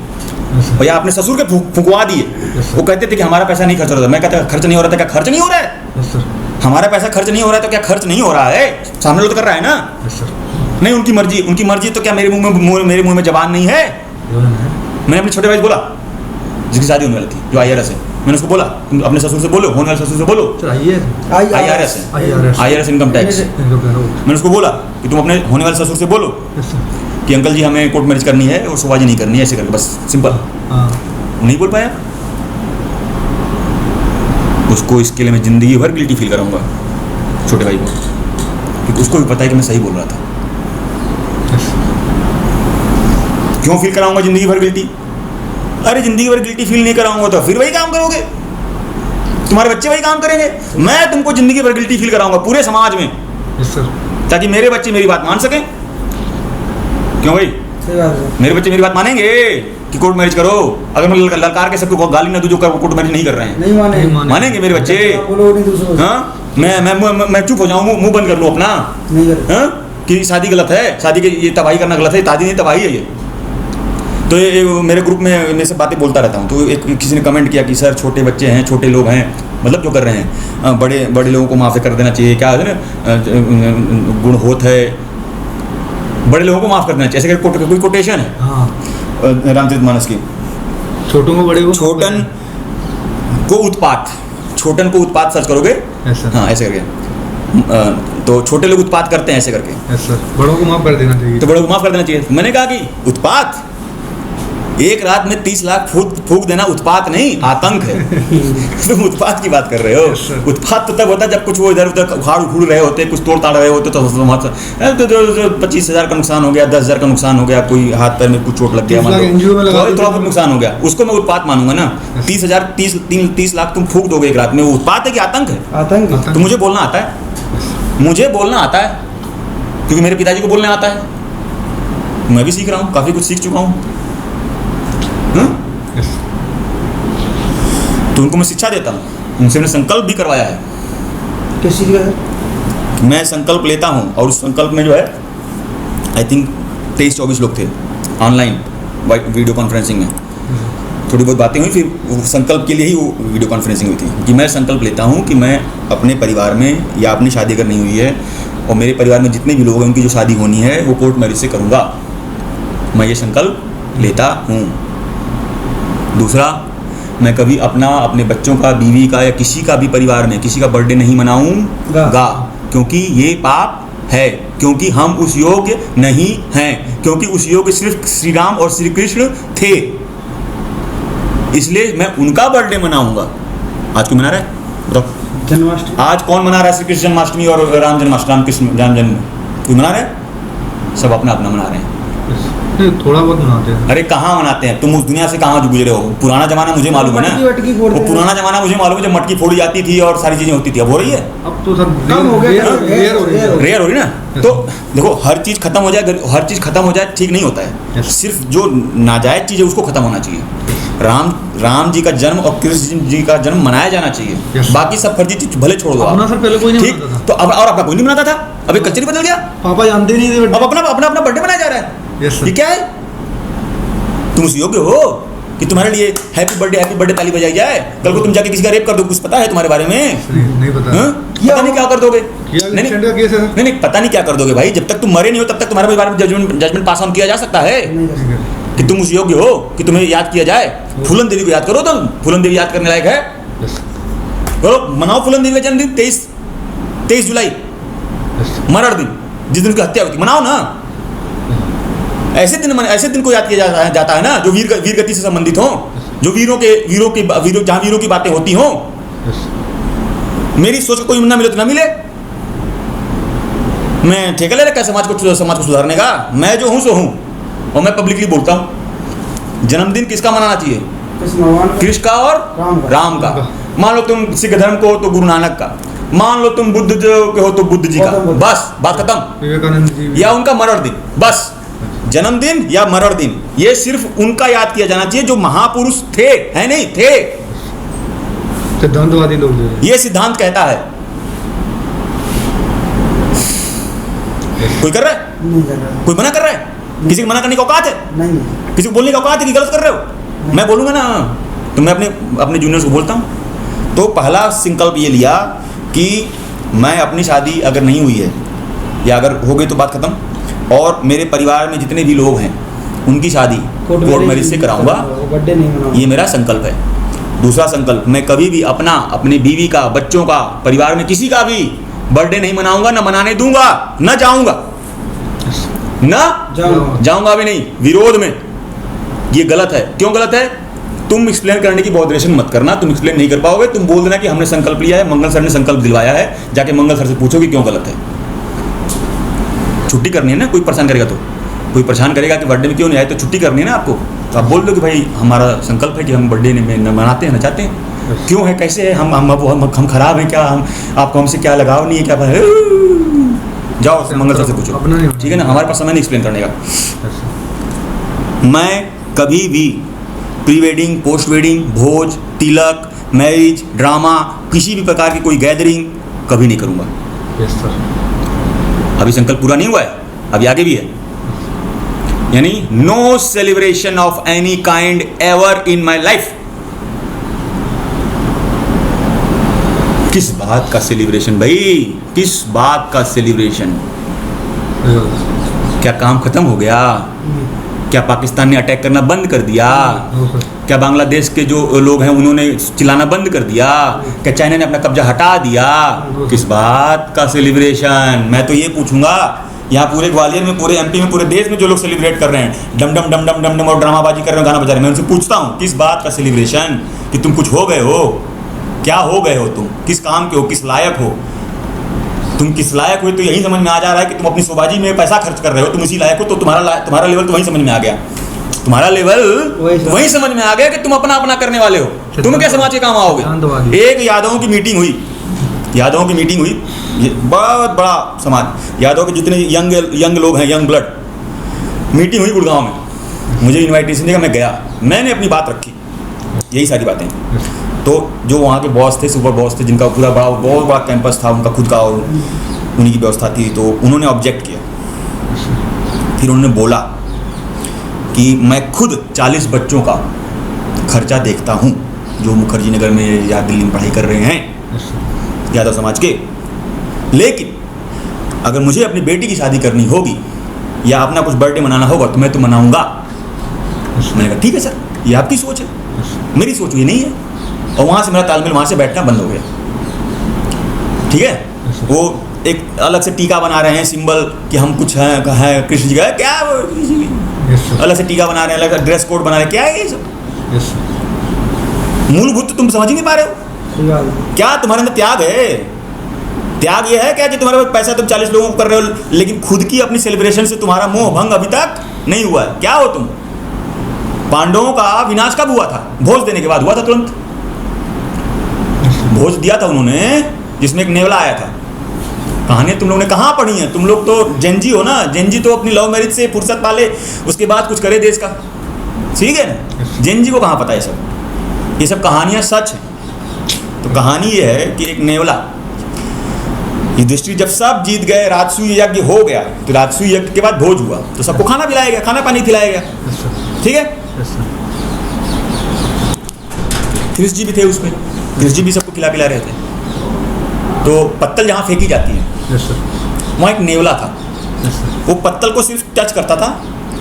S1: Yes, sir.
S2: और या अपने ससुर के फुकवा दिए।
S1: Yes, sir.
S2: वो कहते थे कि हमारा पैसा नहीं खर्च हो रहा था। मैं कहता खर्च नहीं हो रहा था, क्या खर्च नहीं हो रहा है?
S1: यस सर,
S2: हमारा पैसा खर्च नहीं हो रहा है तो क्या खर्च नहीं हो रहा है? सामने लोग तो कर रहा है ना।
S1: Yes sir.
S2: नहीं, उनकी मर्जी तो क्या मेरे मुंह में जबान नहीं है? मैंने अपने छोटे भाई से बोला जिसकी शादी होने वाली थी, जो IRS है, मैंने उसको बोला तुम अपने ससुर से बोलो, होने वाले ससुर से बोलो।
S1: सर आइए
S2: IRS है, IRS इनकम टैक्स। मैंने उसको बोला कि तुम अपने होने वाले ससुर से बोलो
S1: यस सर।
S2: कि अंकल जी हमें कोर्ट मैरिज करनी है और शोभाजी नहीं करनी है, ऐसे करके बस सिंपल।
S1: हाँ
S2: नहीं बोल पाया। उसको इसके लिए मैं ज़िंदगी भर गिल्टी फील कराऊंगा छोटे भाई को, क्योंकि उसको भी पता है कि मैं सही बोल रहा था।
S1: यस
S2: क्यों फील कराऊंगा ज़िंदगी भर गिल्टी? अरे ज़िंदगी भर गिल्टी फील नहीं कराऊंगा तो फिर वही काम करोगे, तुम्हारे बच्चे वही काम करेंगे। मैं तुमको ज़िंदगी भर गिल्टी फील कराऊंगा पूरे समाज में,
S1: यस सर।
S2: ताकि मेरे बच्चे मेरी बात मान सकें। क्यों भाई?
S3: सही बात है।
S2: मेरे बच्चे मेरी बात मानेंगे कि कोर्ट मैरिज करो? अगर मैं ललकार के सबको गाली ना दूं जो कोर्ट मैरिज नहीं कर रहे हैं,
S3: नहीं माने,
S2: मानेंगे मेरे बच्चे?
S3: आप बोलो नहीं दूसरों से।
S2: हाँ, मैं चुप हो जाऊँ, मुंह बंद कर लूँ अपना,
S3: नहीं करे।
S2: हाँ, कि शादी गलत है, शादी के ये तबाही करना गलत है। शादी नहीं, तबाही है ये। तो ये मेरे ग्रुप में मैं सब बातें बोलता रहता हूँ। तो एक किसी ने कमेंट किया कि सर छोटे बच्चे हैं, छोटे लोग हैं, मतलब जो कर रहे हैं, बड़े लोगों को माफ़ कर देना चाहिए। क्या है ना, गुण होत है, बड़े लोगों को माफ़ कर देना चाहिए, ऐसे करके कोई कोटेशन है
S1: हाँ,
S2: रामचरितमानस की।
S1: छोटों को बड़े को
S2: छोटन को उत्पात सर्च करोगे,
S1: यस सर।
S2: हाँ ऐसे करके, तो छोटे लोग उत्पात करते हैं ऐसे करके,
S1: यस सर। बड़ों को माफ कर देना चाहिए।
S2: तो बड़ों को माफ कर देना चाहिए। मैंने कहा कि उत्पात, एक रात में 30 लाख फूक देना उत्पात नहीं, आतंक है। तुम उत्पात की बात कर रहे हो।
S1: Yes, sir.
S2: उत्पात तो तब होता है जब कुछ वो इधर उधर उखाड़ उखूड़ रहे होते, कुछ तोड़ ताड़ रहे होते, तो 25,000 का नुकसान हो गया, 10,000 का नुकसान हो गया, कोई हाथ पैर में कुछ चोट लग गया,
S1: 30 लाख NGO में लगा
S2: थोड़ा बहुत नुकसान हो गया, उसको मैं उत्पात मानूंगा ना। 30 लाख तुम फूक दोगे एक रात में, वो उत्पात है कि आतंक है?
S3: आतंक।
S2: तो मुझे बोलना आता है, मुझे बोलना आता है, क्योंकि मेरे पिताजी को बोलने आता है। मैं भी सीख रहा हूँ, काफ़ी कुछ सीख चुका हूँ।
S1: यस
S2: तो उनको मैं शिक्षा देता हूँ, उनसे मैंने संकल्प भी करवाया है।
S3: किस चीज़ का है?
S2: मैं संकल्प लेता हूँ और उस संकल्प में जो है आई थिंक 23-24 लोग थे ऑनलाइन वीडियो कॉन्फ्रेंसिंग में। थोड़ी बहुत बातें हुई, फिर संकल्प के लिए ही वो वीडियो कॉन्फ्रेंसिंग हुई थी कि मैं संकल्प लेता हूँ कि मैं अपने परिवार में, या अपनी शादी अगर नहीं हुई है और मेरे परिवार में जितने भी लोग हैं उनकी जो शादी होनी है वो कोर्ट मैरिज से करूँगा। मैं ये संकल्प लेता हूँ। दूसरा, मैं कभी अपने बच्चों का, बीवी का या किसी का भी परिवार में किसी का बर्थडे नहीं मनाऊंगा, क्योंकि ये पाप है, क्योंकि हम उस योग्य नहीं हैं, क्योंकि उस योग्य सिर्फ श्री राम और श्री कृष्ण थे, इसलिए मैं उनका बर्थडे मनाऊंगा। आज क्यों मना रहा है बताओ?
S3: जन्माष्टमी।
S2: आज कौन मना रहा है श्री कृष्ण जन्माष्टमी और राम जन्म? कोई मना रहा है? सब अपना अपना मना रहे हैं।
S1: नहीं, थोड़ा बहुत मनाते हैं।
S2: अरे कहाँ मनाते हैं? तुम उस दुनिया से कहाँ गुजरे हो? पुराना जमाना मुझे मालूम है ना,
S3: मटकी फोड़ते
S2: वो
S3: हैं।
S2: पुराना जमाना मुझे मालूम है, जब मटकी फोड़ी जाती थी और सारी चीजें होती थी। अब हो रही है?
S1: अब तो सर
S3: कम हो गया,
S1: रेयर हो रही है।
S2: रेयर हो रही ना। तो देखो, हर चीज़ खत्म हो जाए, हर चीज़ खत्म हो जाए ठीक नहीं होता है।
S1: Yes.
S2: सिर्फ जो नाजायज चीज़ है उसको खत्म होना चाहिए। राम जी का जन्म और कृष्ण जी का जन्म मनाया जाना चाहिए।
S1: Yes.
S2: बाकी सब फर्जी चीज भले छोड़ दो
S1: अपना
S2: आप।
S1: सर पहले कोई नहीं
S2: ठीक,
S1: मनाता था।
S2: तो अब और अपना कोई नहीं मनाता था, अब एक कल्चर ही बदल गया।
S1: पापा जानते नहीं थे।
S2: अब अपना बर्थडे मनाया जा रहा है।
S1: Yes sir.
S2: ये क्या है? तुम उस योग्य हो कि तुम्हारे लिए हैप्पी बर्थडे ताली बजाई जाए? कल को तुम जाके किसी का रेप कर दो, कुछ पता है तुम्हारे बारे में?
S1: नहीं पता।
S2: हाँ? पता नहीं क्या कर दोगे।
S1: किया
S2: नहीं
S1: एक्सीडेंट का केस है सर।
S2: नहीं, पता नहीं क्या कर दोगे भाई। जब तक तुम मरे नहीं हो तब तक तुम्हारे बारे में जजमेंट पास ऑन किया जा सकता है
S3: नहीं कर सकते।
S2: कि तुम उस योग्य हो कि तुम्हें याद किया जाए। फूलन देवी को याद करो, तुम फूलन देवी याद करने लायक है।
S1: यस
S2: बोलो, मनाओ फूलन देवी का जन्मदिन 23 जुलाई,
S1: यस
S2: मरण दिन, जिस दिन उसकी हत्या हुई थी, मनाओ ना। ऐसे दिन को याद किया जाता है ना जो वीर गति से संबंधित हो, जो वीरों जहाँ वीरों की बातें होती हों।
S1: यस।
S2: मेरी सोच को कोई ना मिले तो ना मिले। मैं ठेका ले रखा है समाज को सुधारने का। मैं जो हूँ सो हूँ, और मैं पब्लिकली बोलता हूँ। जन्मदिन किसका मनाना चाहिए?
S3: कृष्ण भगवान का।
S2: कृष्ण का और
S3: राम का।
S2: मान लो तुम सिख धर्म को हो तो गुरु नानक का, मान लो तुम बुद्ध के हो तो बुद्ध जी का।
S3: गौतम बुद्ध।
S2: बस बात खत्म।
S1: विवेकानंद जी
S2: या उनका मरण दिन, बस। जन्मदिन या मरण दिन, ये सिर्फ उनका याद किया जाना चाहिए जो महापुरुष थे, है नहीं थे।
S1: सिद्धांतवादी लोग जो है।
S2: ये सिद्धांत कहता है। कोई कर रहा है?
S3: नहीं कर रहा है।
S2: कोई मना कर रहा है? किसी को मना करने की औकात है?
S3: नहीं।
S2: किसी को बोलने की औकात है कि गलत कर रहे हो? मैं बोलूँगा ना, तो मैं अपने जूनियर्स को बोलता हूँ। तो पहला संकल्प ये लिया कि मैं अपनी शादी अगर नहीं हुई है या अगर हो गई तो बात ख़त्म, और मेरे परिवार में जितने भी लोग हैं उनकी शादी कोर्ट मैरिज से कराऊंगा,
S3: बर्थडे नहीं मनाऊंगा।
S2: ये मेरा संकल्प है। दूसरा संकल्प, मैं कभी भी अपनी बीवी का, बच्चों का, परिवार में किसी का भी बर्थडे नहीं मनाऊंगा, ना मनाने दूंगा, ना जाऊंगा, ना जाऊंगा भी नहीं, विरोध में। ये गलत है। क्यों गलत है? तुम एक्सप्लेन करने की बॉडरेशन मत करना, तुम एक्सप्लेन नहीं कर पाओगे। तुम बोल देना कि हमने संकल्प लिया है, मंगल सर ने संकल्प दिलवाया है, जाके मंगल सर से पूछो कि क्यों गलत है। छुट्टी करनी है ना, कोई परेशान करेगा तो, कोई परेशान करेगा कि बर्थडे में क्यों नहीं आए, तो छुट्टी करनी है ना आपको। तो आप बोल दो कि भाई हमारा संकल्प है कि हम बर्थडे में मनाते हैं, नचाते हैं। क्यों है, कैसे है, हम खराब हैं क्या, हम आपको हमसे क्या लगाव नहीं है क्या, जाओ मंगल सर से पूछो, ठीक है ना। हमारे पास समय नहीं एक्सप्लेन करने का। मैं कभी भी प्री वेडिंग, पोस्ट वेडिंग, भोज, तिलक, मैरिज, ड्रामा, किसी भी प्रकार की कोई गैदरिंग कभी नहीं करूँगा। अभी संकल्प पूरा नहीं हुआ है, अभी आगे भी है। यानी no celebration of any kind ever in my life. किस बात का सेलिब्रेशन भाई, किस बात का सेलिब्रेशन? क्या काम खत्म हो गया? क्या पाकिस्तान ने अटैक करना बंद कर दिया? क्या बांग्लादेश के जो लोग हैं उन्होंने चिल्लाना बंद कर दिया? क्या चाइना ने अपना कब्जा हटा दिया? किस बात का सेलिब्रेशन? मैं तो ये पूछूंगा, यहाँ पूरे ग्वालियर में, पूरे एमपी में, पूरे देश में जो लोग सेलिब्रेट कर रहे हैं, डम डम डम डम डम डम और ड्रामाबाजी कर रहे हो, गाना बजा रहे हैं, मैं उनसे पूछता हूँ किस बात का सेलिब्रेशन? कि तुम कुछ हो गए हो? क्या हो गए हो तुम? किस काम के हो? किस लायक हो तुम? किस लायक हो? तो यही समझ में आ जा रहा है कि तुम अपनी शोबाजी में पैसा खर्च कर रहे हो, तुम इसी लायक हो। तो तुम्हारा लेवल तो वही समझ में आ गया, तुम्हारा लेवल वही समझ में आ गया कि तुम अपना करने वाले हो। तुम क्या समाज के काम आओगे? एक यादवों की मीटिंग हुई, ये बहुत बड़ा समाज, यादव के जितने यंग लोग हैं, यंग ब्लड, मीटिंग हुई गुड़गांव में। मुझे इनवाइटेशन दिया, मैं गया, मैंने अपनी बात रखी, यही सारी बातें। तो जो वहाँ के बॉस थे, सुपर बॉस थे, जिनका पूरा बहुत बड़ा कैंपस था उनका खुद का, और उन्हीं की व्यवस्था थी, तो उन्होंने ऑब्जेक्ट किया। फिर उन्होंने बोला कि मैं खुद 40 बच्चों का खर्चा देखता हूँ जो मुखर्जी नगर में या दिल्ली में पढ़ाई कर रहे हैं यादव समाज के, लेकिन अगर मुझे अपनी बेटी की शादी करनी होगी या अपना कुछ बर्थडे मनाना होगा तो मैं तो मनाऊंगा। मैंने कहा ठीक है सर, ये आपकी सोच है, मेरी सोच ये नहीं है। और वहाँ से मेरा तालमेल, वहाँ से बैठना बंद हो गया। ठीक है, वो एक अलग से टीका बना रहे हैं, सिंबल कि हम कुछ हैं कृष्ण जी का, क्या अलग से टीका बना रहे हैं, अलग ड्रेस कोड बना रहे हैं, क्या है ये सब? मूलभूत तो तुम समझ ही नहीं पा रहे हो। क्या तुम्हारे अंदर त्याग है? त्याग ये है क्या कि तुम्हारे पास पैसा तुम 40 लोगों को कर रहे हो, लेकिन खुद की अपनी सेलिब्रेशन से तुम्हारा मोह भंग अभी तक नहीं हुआ है? क्या हो तुम? पांडवों का विनाश कब हुआ था? भोज देने के बाद हुआ था, तुरंत भोज दिया था उन्होंने, जिसमें एक नेवला आया था। कहानी तुम लोगों ने कहाँ पढ़ी है? तुम लोग तो जेनजी हो ना, जेनजी तो अपनी लव मैरिज से फुर्सत पाले, उसके बाद कुछ करे देश का, ठीक है ना। जेनजी को कहाँ पता है ये सब कहानियाँ सच हैं। तो कहानी ये है कि एक नेवला, युधिष्ठिर जब सब जीत गए, राजसूय यज्ञ हो गया, तो राजसूय यज्ञ के बाद भोज हुआ, तो सबको खाना पिलाया गया, खाना पानी खिलाया गया, ठीक है। कृष्ण जी भी थे उसमें, कृष्ण जी भी सबको खिला पिला रहे थे। तो पत्तल जहाँ फेंकी जाती है वहाँ एक नेवला था, वो पत्तल को सिर्फ टच करता था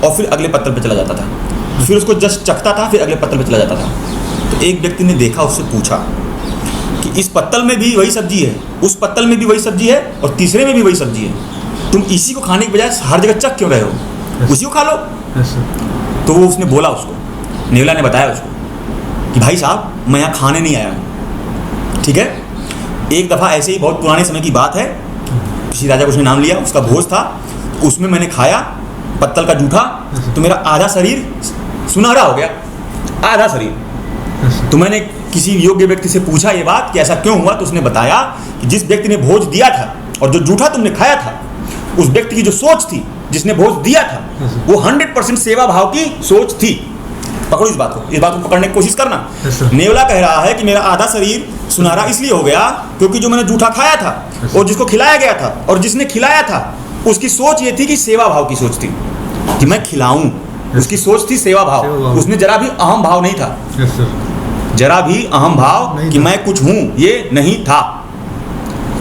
S2: और फिर अगले पत्तल पे चला जाता था, फिर उसको जस्ट चखता था, फिर अगले पत्तल पे चला जाता था। तो एक व्यक्ति ने देखा, उससे पूछा कि इस पत्तल में भी वही सब्जी है, उस पत्तल में भी वही सब्जी है और तीसरे में भी वही सब्जी है, तुम इसी को खाने के बजाय हर जगह चख क्यों रहे हो? उसी को खा लो। तो वो उसने बोला, उसको नेवला ने बताया उसको कि भाई साहब, मैं यहाँ खाने नहीं आया हूँ, ठीक है। एक दफ़ा ऐसे ही बहुत पुराने समय की बात है, किसी राजा को उसने नाम लिया, उसका भोज था, उसमें मैंने खाया पत्तल का जूठा, तो मेरा आधा शरीर सुनहरा हो गया, आधा शरीर। तो मैंने किसी योग्य व्यक्ति से पूछा ये बात कि ऐसा क्यों हुआ, तो उसने बताया कि जिस व्यक्ति ने भोज दिया था और जो जूठा तुमने खाया था, उस व्यक्ति की जो सोच थी, जिसने भोज दिया था, वो 100% सेवा भाव की सोच थी। पकड़ो इस बात को पकड़ने की कोशिश करना। नेवला कह रहा है कि मेरा आधा शरीर सुनहरा इसलिए हो गया क्योंकि जो मैंने जूठा खाया था और जिसको खिलाया गया था और जिसने खिलाया था, उसकी सोच ये थी कि सेवा भाव की सोच थी कि मैं खिलाऊं, उसकी सोच थी सेवा
S1: सेवा
S2: भाव,
S1: भाव।
S2: उसमें जरा भी अहम भाव नहीं था,
S1: यस सर।
S2: जरा भी अहम भाव
S1: नहीं
S2: कि
S1: था।
S2: मैं कुछ हूं ये नहीं था।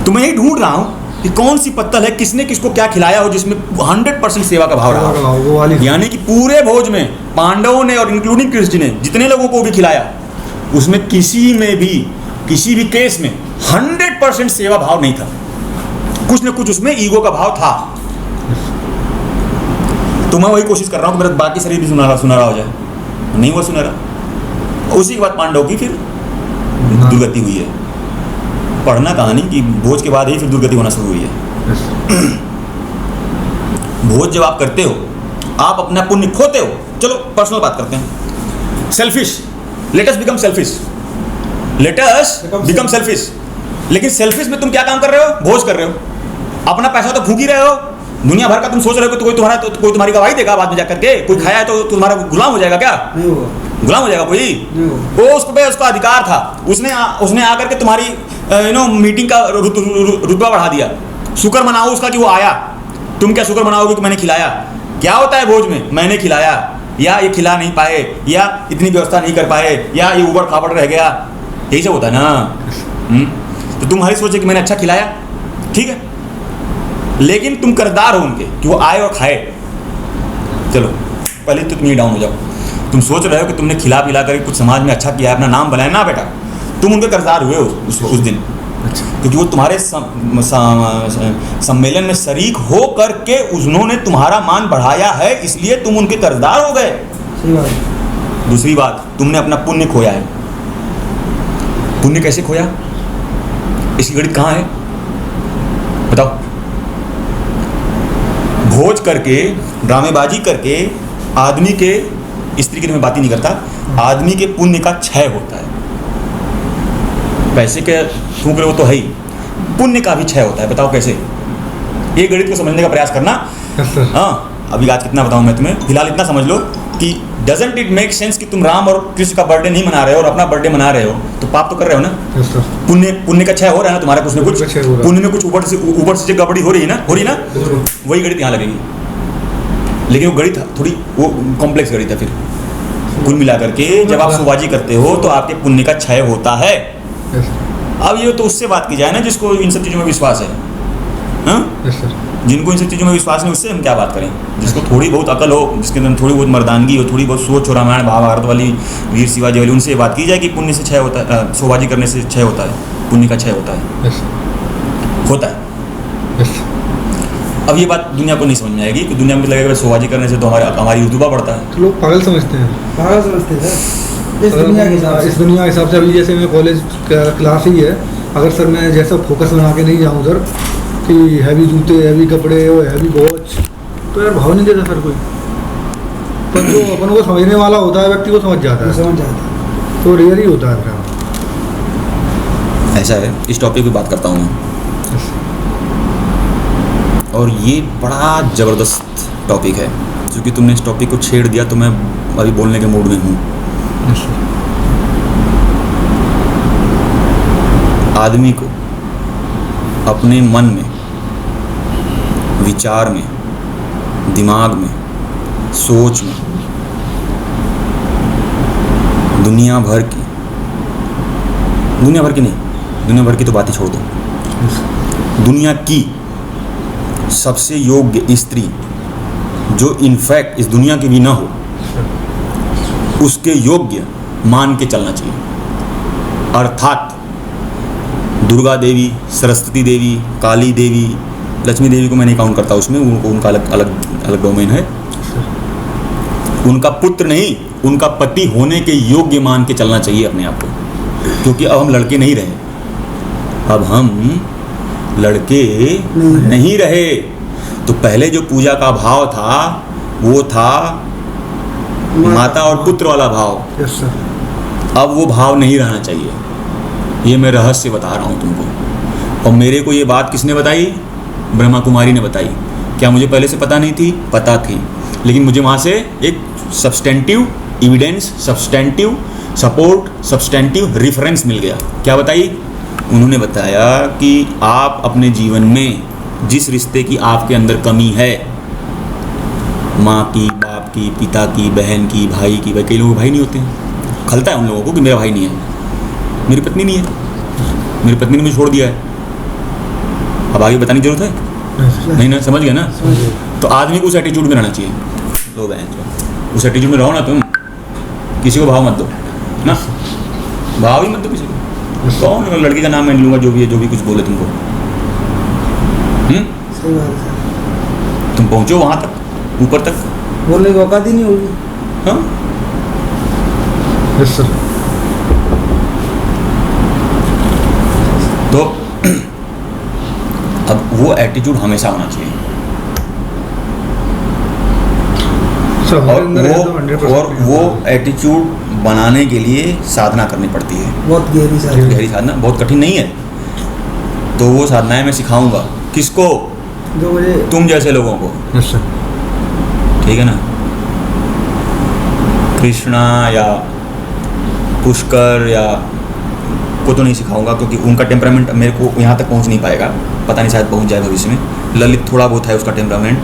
S2: तो मैं यही ढूंढ रहा हूं कि कौन सी पत्तल है, किसने किसको क्या खिलाया हो जिसमें 100% सेवा का भाव
S1: सेवा का
S2: रहा
S1: भाव, वो वाली
S2: हो। यानी कि पूरे भोज में पांडवों ने और इंक्लूडिंग कृष्ण जी ने जितने लोगों को भी खिलाया, उसमें किसी में भी किसी भी केस में 100% सेवा भाव नहीं था, कुछ न कुछ उसमें ईगो का भाव था। तो मैं वही कोशिश कर रहा हूँ कि मेरा बाकी शरीर भी सुनहरा हो जाए, नहीं हुआ सुनहरा। उसी के बाद पांडव की फिर दुर्गति हुई है। पढ़ना कहानी कि भोज के बाद ही फिर दुर्गति होना शुरू हुई है।
S1: यस।
S2: भोज जब आप करते हो, आप अपना पुण्य खोते हो। चलो पर्सनल बात करते हैं। Selfish, let us become selfish, let us become selfish. लेकिन सेल्फिश में तुम क्या काम कर रहे हो? भोज कर रहे हो, अपना पैसा तो फूक ही रहे हो। दुनिया भर का तुम सोच रहे हो कि कोई तुम्हारी गवाही देगा बाद में जाकर के, कोई खाया है तो तुम्हारा गुलाम हो जाएगा क्या?
S3: नहीं होगा,
S2: गुलाम हो जाएगा कोई?
S3: नहीं होगा।
S2: वो उसका अधिकार था, उसने आकर के तुम्हारी मीटिंग का रुतबा बढ़ा दिया। शुक्र मनाओ उसका कि वो आया। तुम क्या शुक्र मनाओगे कि मैंने खिलाया? क्या होता है भोज में? मैंने खिलाया, या ये खिला नहीं पाए, या इतनी व्यवस्था नहीं कर पाए, या ये उबड़ खाबड़ रह गया, यही सब होता है ना। तो तुम्हारी सोचे कि मैंने अच्छा खिलाया, ठीक है, लेकिन तुम कर्जदार हो उनके कि वो आए और खाए। चलो पहले तो तुम ये डाउन हो जाओ। तुम सोच रहे हो कि तुमने खिला पिला कर कुछ समाज में अच्छा किया, अपना नाम बनाया ना बेटा, तुम उनके कर्जदार हुए उस दिन, क्योंकि वो तुम्हारे सम्मेलन में शरीक हो करके उन्होंने तुम्हारा मान बढ़ाया है, इसलिए तुम उनके कर्जदार हो गए।
S3: सही बात है।
S2: दूसरी बात, तुमने अपना पुण्य खोया है। पुण्य कैसे खोया? इसकी गणित कहाँ है बताओ? भोज करके, ड्रामेबाजी करके आदमी के, स्त्री की मैं बात ही नहीं करता, आदमी के पुण्य का क्षय होता है। पैसे के फूंक रहे हो तो है ही, पुण्य का भी क्षय होता है। बताओ कैसे? ये गणित को समझने का प्रयास करना। हाँ, अभी आज कितना बताऊं मैं तुम्हें, फिलहाल इतना समझ लो कि डजंट इट मेक सेंस कि तुम राम और कृष्ण का बर्थडे नहीं मना रहे हो और अपना बर्थडे मना रहे हो, तो पाप तो कर रहे हो ना। पुण्य का क्षय हो रहा है ना तुम्हारा, कुछ न कुछ पुण्य में कुछ ऊपर से गड़बड़ी हो रही है ना, वही गणित यहाँ लगेगी। लेकिन वो गणित थोड़ी वो कॉम्प्लेक्स गणित है। फिर कुल मिलाकर के जब आप सोबाजी करते हो तो आपके पुण्य का क्षय होता है। अब ये तो उससे बात की जाए ना जिसको इन सब चीज़ों में विश्वास है। हाँ, जिनको इन सब चीज़ों में विश्वास नहीं, उससे हम क्या बात करें? जिसको थोड़ी बहुत अकल हो, जिसके अंदर थोड़ी बहुत मर्दानगी हो, थोड़ी बहुत सोच हो, रामायण महाभारत वाली, वीर शिवाजी वाली, उनसे बात की जाए कि पुण्य से क्षय होता है, सोबाजी करने से क्षय होता है, पुण्य का क्षय होता है। होता है। अब ये बात दुनिया को नहीं समझ में आएगी कि दुनिया में लगेगा सोबाजी करने से तो हमारी रुतबा बढ़ता है।
S1: तो लोग पागल समझते हैं,
S3: पागल समझते हैं सर इस दुनिया के हिसाब से।
S1: इस दुनिया के हिसाब से अभी जैसे मैं कॉलेज क्लास ही है, अगर सर मैं जैसा फोकस बना के नहीं जाऊँ सर कि हैवी जूते, हैवी कपड़े और हैवी वॉच, तो यार भाव नहीं देता सर कोई। पर जो अपन को समझने वाला होता है व्यक्ति को समझ जाता है,
S3: समझ जाता है।
S1: तो रेयर ही होता है सर।
S2: ऐसा है, इस टॉपिक पे बात करता हूँ मैं, और ये बड़ा ज़बरदस्त टॉपिक है। क्योंकि तुमने इस टॉपिक को छेड़ दिया तो मैं अभी बोलने के मूड में हूँ। आदमी को अपने मन में, विचार में, दिमाग में, सोच में दुनिया भर की नहीं, दुनिया भर की तो बात ही छोड़ दो, दुनिया की सबसे योग्य स्त्री जो इनफैक्ट इस दुनिया की भी ना हो, उसके योग्य मान के चलना चाहिए। अर्थात दुर्गा देवी, सरस्वती देवी, काली देवी, लक्ष्मी देवी को मैं नहीं काउंट करता उसमें, उनका अलग डोमेन है। उनका पुत्र नहीं, उनका पति होने के योग्य मान के चलना चाहिए अपने आप को। क्योंकि अब हम लड़के नहीं रहे, अब हम लड़के नहीं रहे। तो पहले जो पूजा का भाव था वो था माता और पुत्र वाला भाव।
S1: Yes sir.
S2: अब वो भाव नहीं रहना चाहिए। ये मैं रहस्य बता रहा हूँ तुमको। और मेरे को ये बात किसने बताई? ब्रह्मा कुमारी ने बताई। क्या मुझे पहले से पता नहीं थी? पता थी, लेकिन मुझे वहाँ से एक substantive evidence, substantive support, substantive reference मिल गया। क्या बताई? उन्होंने बताया कि आप अपने जीवन में जिस रिश्ते की आपके अंदर कमी है, माँ की, बाप की, पिता की, बहन की, भाई की। भाई कई लोगों के भाई नहीं होते हैं, खलता है उन लोगों को कि मेरा भाई नहीं है, मेरी पत्नी नहीं है, मेरी पत्नी ने मुझे छोड़ दिया है। अब आगे बताने की जरूरत है? नहीं ना, समझ गए ना? तो आदमी को उस एटीट्यूड में रहना चाहिए। लो बहन जो उस एटीट्यूड में रहो ना, तुम किसी को भाव मत दो ना, भाव ही मत दो किसी को। कौन लड़के का नाम मैं लूँगा, जो भी है, जो भी कुछ बोले तुमको।
S3: सही बात है सर।
S2: तुम पहुँचो वहाँ तक, ऊपर तक।
S3: बोलने की औकात ही नहीं होगी।
S2: हाँ,
S1: यस सर।
S2: तो अब वो एटीट्यूड हमेशा होना चाहिए।
S1: सर हमारे अंदर है तो 100%
S2: और वो एटीट्यूड बनाने के लिए साधना करनी पड़ती है,
S3: बहुत गहरी सारी।
S2: गहरी साधना, बहुत कठिन नहीं है। तो वो साधनाएं मैं सिखाऊंगा। किसको?
S3: जो मुझे
S2: तुम जैसे लोगों को।
S1: Yes sir.
S2: ठीक है ना? कृष्णा या पुष्कर या को तो नहीं सिखाऊंगा, क्योंकि उनका टेम्परामेंट मेरे को यहाँ तक पहुँच नहीं पाएगा। पता नहीं, शायद पहुँच जाए भविष्य में। ललित थोड़ा बहुत है उसका टेम्परामेंट,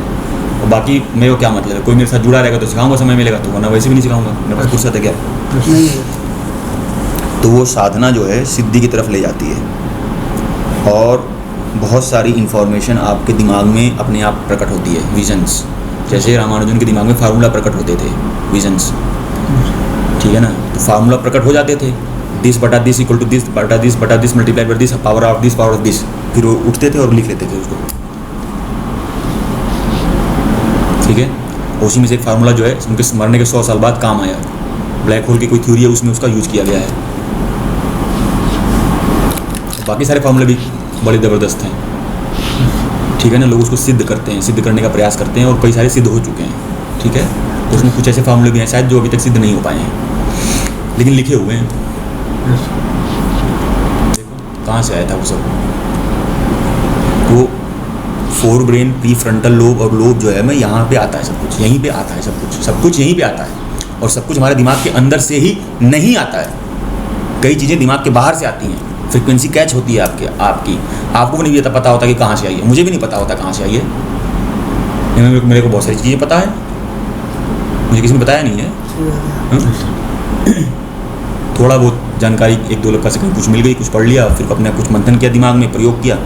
S2: और बाकी मेरे को क्या मतलब है, कोई मेरे साथ जुड़ा रहेगा तो सिखाऊंगा, समय मिलेगा तो, वरना वैसे भी नहीं सिखाऊंगा, मेरे पास फुर्सत है क्या।
S3: नहीं है।
S2: तो वो साधना जो है सिद्धि की तरफ ले जाती है, और बहुत सारी इन्फॉर्मेशन आपके दिमाग में अपने आप प्रकट होती है, विजन्स। जैसे रामानुजन के दिमाग में फार्मूला प्रकट होते थे, विजन्स। ठीक है ना? तो फार्मूला प्रकट हो जाते थे, दिस बटा दिस इक्वल टू दिस बटा this multiplied by this power of this. फिर वो उठते थे और लिख लेते थे उसको। ठीक है? उसी में से एक फार्मूला जो है उनके मरने के 100 साल बाद काम आया। ब्लैक होल की कोई थ्योरी है, उसमें उसका यूज किया गया है। बाकी सारे फार्मूले भी बड़े ज़बरदस्त हैं। ठीक है ना? लोग उसको सिद्ध करते हैं, सिद्ध करने का प्रयास करते हैं, और कई सारे सिद्ध हो चुके हैं। ठीक है? तो उसमें कुछ ऐसे फार्मूले भी हैं शायद जो अभी तक सिद्ध नहीं हो पाए हैं, लेकिन लिखे हुए हैं। देखो कहाँ से आया था वो सब। वो fore brain, pre frontal lobe और लोब जो है, मैं यहाँ पे आता है सब कुछ, यहीं पे आता है सब कुछ यहीं पे आता है। और सब कुछ हमारे दिमाग के अंदर से ही नहीं आता है। कई चीज़ें दिमाग के बाहर से आती हैं, फ्रिक्वेंसी कैच होती है आपको भी नहीं पता होता कि कहाँ से आई है। मुझे भी नहीं पता होता कहाँ से आई है। मेरे को बहुत सारी चीज़ें पता है, मुझे किसी ने बताया नहीं है। थोड़ा बहुत जानकारी एक दो लोग से कहीं कुछ मिल गई, कुछ पढ़ लिया, फिर अपने कुछ मंथन किया, दिमाग में प्रयोग किया,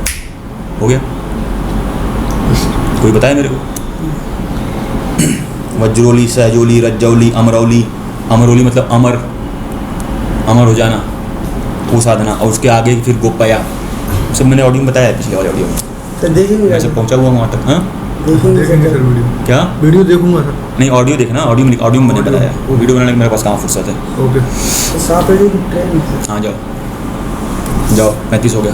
S2: हो गया। कोई बताया मेरे को? वज्रोली, सहजोली, रज्जौली, अमरौली। अमरौली मतलब अमर हो जाना, वो साधना। और उसके आगे फिर गोपया, सब मैंने ऑडियो में बताया है, पिछले वाले ऑडियो में।
S3: तो देखेंगे
S2: मैं सब पहुँचा हुआ वहाँ तक। हाँ,
S3: देखेंगे
S1: सर वीडियो।
S2: क्या
S1: वीडियो देखूंगा सर।
S2: नहीं, ऑडियो देखना, ऑडियो में मैंने बताया। वो वीडियो बनाने की मेरे पास कहाँ फुर्सत है।
S1: ओके।
S3: तो 7 बजे की ट्रेन है।
S2: हाँ जाओ 35 हो गया।